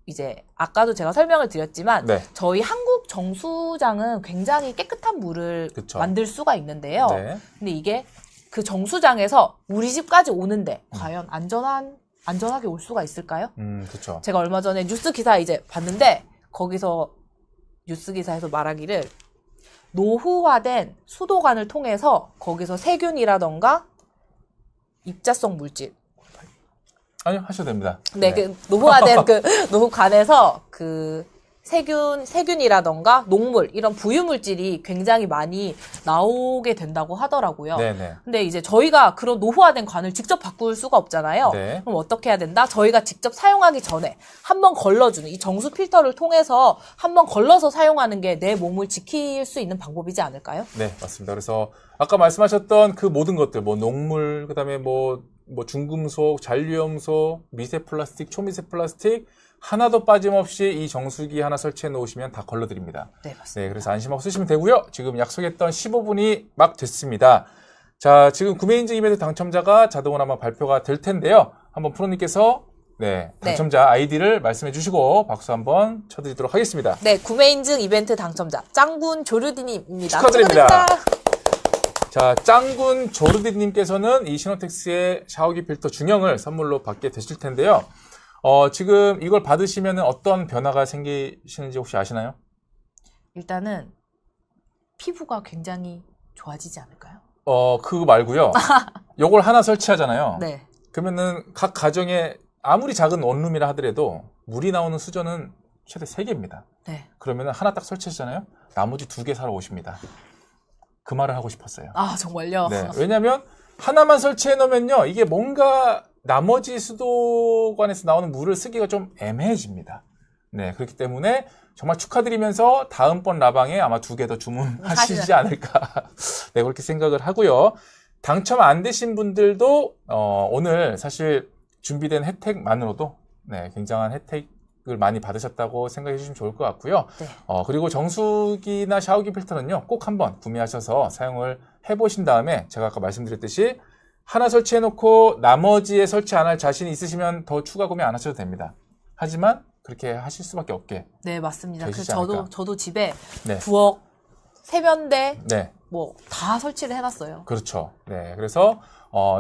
이제 아까도 제가 설명을 드렸지만 네. 저희 한국 정수장은 굉장히 깨끗한 물을 그쵸. 만들 수가 있는데요. 네. 근데 이게 그 정수장에서 우리 집까지 오는데 과연 안전하게 올 수가 있을까요? 그렇죠. 제가 얼마 전에 뉴스 기사 이제 봤는데 거기서 뉴스 기사에서 말하기를 노후화된 수도관을 통해서 거기서 세균이라던가 입자성 물질 아니요, 하셔도 됩니다. 네, 그 노후화된 그 노후관에서 그 세균이라던가 녹물 이런 부유 물질이 굉장히 많이 나오게 된다고 하더라고요. 네네. 근데 이제 저희가 그런 노후화된 관을 직접 바꿀 수가 없잖아요. 네. 그럼 어떻게 해야 된다? 저희가 직접 사용하기 전에 한번 걸러주는 이 정수 필터를 통해서 한번 걸러서 사용하는 게 내 몸을 지킬 수 있는 방법이지 않을까요? 네, 맞습니다. 그래서 아까 말씀하셨던 그 모든 것들, 뭐 녹물, 그다음에 뭐 중금속, 잔류염소, 미세 플라스틱, 초미세 플라스틱 하나도 빠짐없이 이 정수기 하나 설치해 놓으시면 다 걸러드립니다. 네, 맞습니다. 네, 그래서 안심하고 쓰시면 되고요. 지금 약속했던 15분이 막 됐습니다. 자, 지금 구매인증 이벤트 당첨자가 자동으로 아마 발표가 될 텐데요. 한번 프로님께서 당첨자 아이디를 말씀해 주시고 박수 한번 쳐드리도록 하겠습니다. 네, 구매인증 이벤트 당첨자 짱군 조르디님입니다. 축하드립니다. 자, 짱군 조르디님께서는 이 시노텍스의 샤워기 필터 중형을 선물로 받게 되실 텐데요. 지금 이걸 받으시면 어떤 변화가 생기시는지 혹시 아시나요? 일단은 피부가 굉장히 좋아지지 않을까요? 그거 말고요. 요걸 하나 설치하잖아요. 네. 그러면은 각 가정에 아무리 작은 원룸이라 하더라도 물이 나오는 수전은 최대 3개입니다. 네. 그러면은 하나 딱 설치하잖아요. 나머지 2개 사러 오십니다. 그 말을 하고 싶었어요. 아, 정말요? 네. 왜냐면 하나만 설치해 놓으면요. 이게 뭔가 나머지 수도관에서 나오는 물을 쓰기가 좀 애매해집니다. 네. 그렇기 때문에 정말 축하드리면서 다음번 라방에 아마 2개 더 주문하시지 않을까. 네. 그렇게 생각을 하고요. 당첨 안 되신 분들도 오늘 사실 준비된 혜택만으로도 네, 굉장한 혜택을 많이 받으셨다고 생각해 주시면 좋을 것 같고요. 네. 그리고 정수기나 샤워기 필터는요. 꼭 한번 구매하셔서 사용을 해보신 다음에 제가 아까 말씀드렸듯이 하나 설치해놓고 나머지에 설치 안 할 자신이 있으시면 더 추가 구매 안 하셔도 됩니다. 하지만 그렇게 하실 수밖에 없게. 네, 맞습니다. 되시지 않을까. 저도 집에 네. 부엌, 세면대, 네. 뭐 다 설치를 해놨어요. 그렇죠. 네. 그래서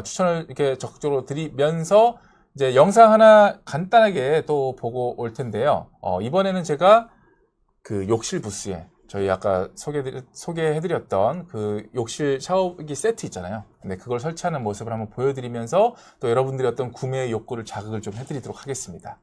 추천을 이렇게 적극적으로 드리면서 이제 영상 하나 간단하게 또 보고 올 텐데요. 이번에는 제가 그 욕실 부스에 저희 아까 소개해드렸던 그 욕실 샤워기 세트 있잖아요. 네, 그걸 설치하는 모습을 한번 보여드리면서 또 여러분들이 어떤 구매 욕구를 자극을 좀 해드리도록 하겠습니다.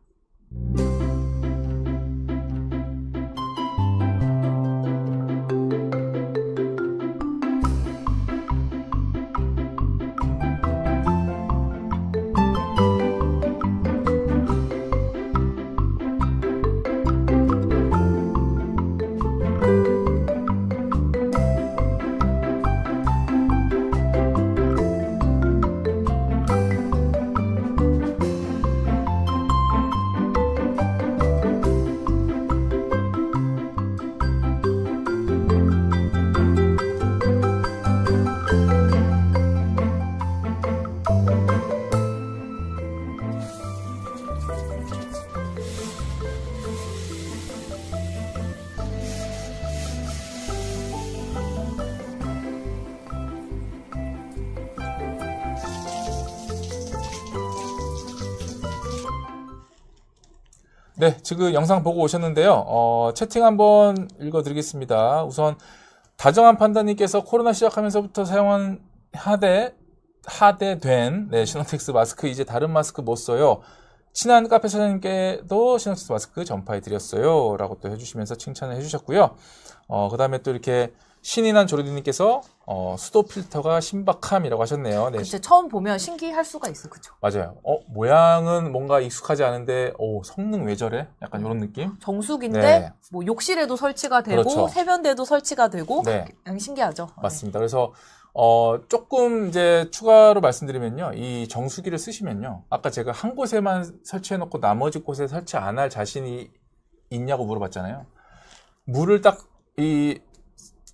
네, 지금 영상 보고 오셨는데요. 채팅 한번 읽어드리겠습니다. 우선 다정한 판다님께서 코로나 시작하면서부터 사용한 하대된 시노텍스 마스크 이제 다른 마스크 못 써요. 친한 카페 사장님께도 시노텍스 마스크 전파해드렸어요. 라고 또 해주시면서 칭찬을 해주셨고요. 그 다음에 또 이렇게 신이 난 조르디님께서 수도 필터가 신박함이라고 하셨네요. 네. 그쵸, 처음 보면 신기할 수가 있어, 그쵸? 맞아요. 모양은 뭔가 익숙하지 않은데, 성능 왜 저래? 약간 이런 느낌? 정수기인데, 네. 뭐 욕실에도 설치가 되고, 그렇죠. 세면대도 설치가 되고, 네. 그냥 신기하죠. 맞습니다. 그래서 조금 이제 추가로 말씀드리면요. 이 정수기를 쓰시면요. 아까 제가 한 곳에만 설치해 놓고 나머지 곳에 설치 안 할 자신이 있냐고 물어봤잖아요. 물을 딱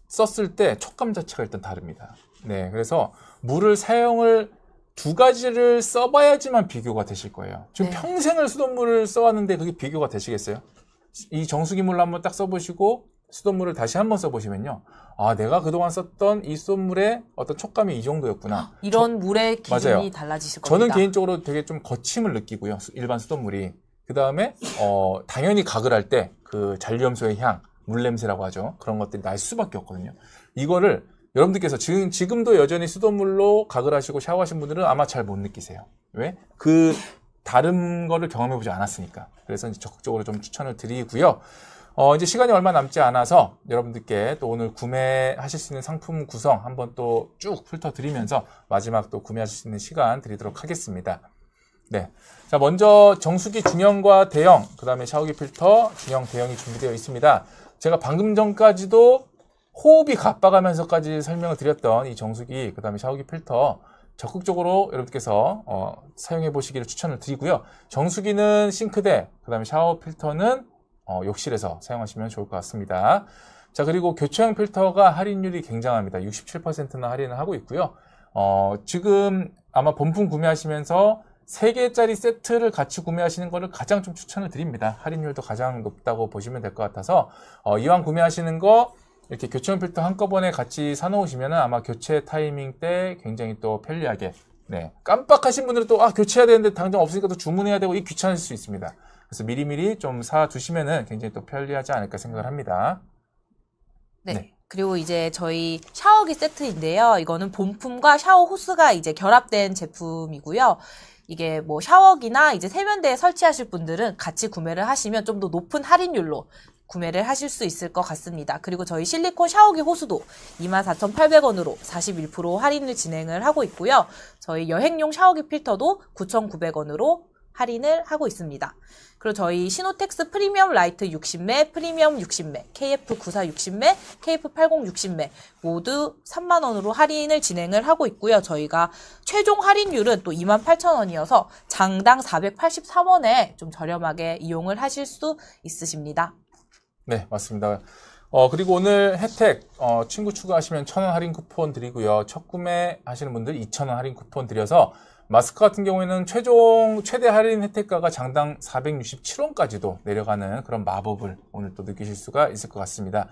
썼을 때 촉감 자체가 일단 다릅니다. 네. 그래서 물을 사용을 두 가지를 써봐야지만 비교가 되실 거예요. 지금 네. 평생을 수돗물을 써왔는데 그게 비교가 되시겠어요? 이 정수기 물로 한번 딱 써보시고 수돗물을 다시 한번 써보시면요. 아, 내가 그동안 썼던 이 수돗물의 어떤 촉감이 이 정도였구나. 이런 물의 기준이 맞아요. 달라지실 겁니다. 저는 개인적으로 되게 좀 거침을 느끼고요. 일반 수돗물이. 그 다음에 당연히 가글 할 때 그 잔류염소의 향, 물냄새라고 하죠. 그런 것들이 날 수밖에 없거든요. 이거를 여러분들께서 지금도 여전히 수돗물로 가글하시고 샤워하신 분들은 아마 잘 못 느끼세요. 왜? 그 다른 거를 경험해보지 않았으니까. 그래서 이제 적극적으로 좀 추천을 드리고요. 이제 시간이 얼마 남지 않아서 여러분들께 또 오늘 구매하실 수 있는 상품 구성 한번 또 쭉 훑어드리면서 마지막 또 구매하실 수 있는 시간 드리도록 하겠습니다. 네. 자, 먼저 정수기 중형과 대형, 그 다음에 샤워기 필터 중형, 대형이 준비되어 있습니다. 제가 방금 전까지도 호흡이 가빠가면서까지 설명을 드렸던 이 정수기, 그 다음에 샤워기 필터 적극적으로 여러분께서 사용해 보시기를 추천을 드리고요. 정수기는 싱크대, 그 다음에 샤워 필터는 욕실에서 사용하시면 좋을 것 같습니다. 자, 그리고 교체형 필터가 할인율이 굉장합니다. 67%나 할인을 하고 있고요. 지금 아마 본품 구매하시면서 3개짜리 세트를 같이 구매하시는 거를 가장 좀 추천을 드립니다. 할인율도 가장 높다고 보시면 될 것 같아서 이왕 구매하시는 거 이렇게 교체형 필터 한꺼번에 같이 사놓으시면 아마 교체 타이밍 때 굉장히 또 편리하게, 네, 깜빡하신 분들은 또 교체해야 되는데 당장 없으니까 또 주문해야 되고 이 귀찮으실 수 있습니다. 그래서 미리미리 좀 사두시면은 굉장히 또 편리하지 않을까 생각을 합니다. 네. 네. 그리고 이제 저희 샤워기 세트인데요. 이거는 본품과 샤워 호스가 이제 결합된 제품이고요. 이게 뭐 샤워기나 이제 세면대에 설치하실 분들은 같이 구매를 하시면 좀 더 높은 할인율로 구매를 하실 수 있을 것 같습니다. 그리고 저희 실리콘 샤워기 호스도 24,800원으로 41% 할인을 진행을 하고 있고요. 저희 여행용 샤워기 필터도 9,900원으로 할인을 하고 있습니다. 그리고 저희 시노텍스 프리미엄 라이트 60매, 프리미엄 60매, KF94 60매, KF80 60매 모두 3만원으로 할인을 진행을 하고 있고요. 저희가 최종 할인율은 또 28,000원이어서 장당 483원에 좀 저렴하게 이용을 하실 수 있으십니다. 네, 맞습니다. 그리고 오늘 혜택, 친구 추가하시면 1,000원 할인 쿠폰 드리고요. 첫 구매 하시는 분들 2,000원 할인 쿠폰 드려서 마스크 같은 경우에는 최대 할인 혜택가가 장당 467원까지도 내려가는 그런 마법을 오늘 또 느끼실 수가 있을 것 같습니다.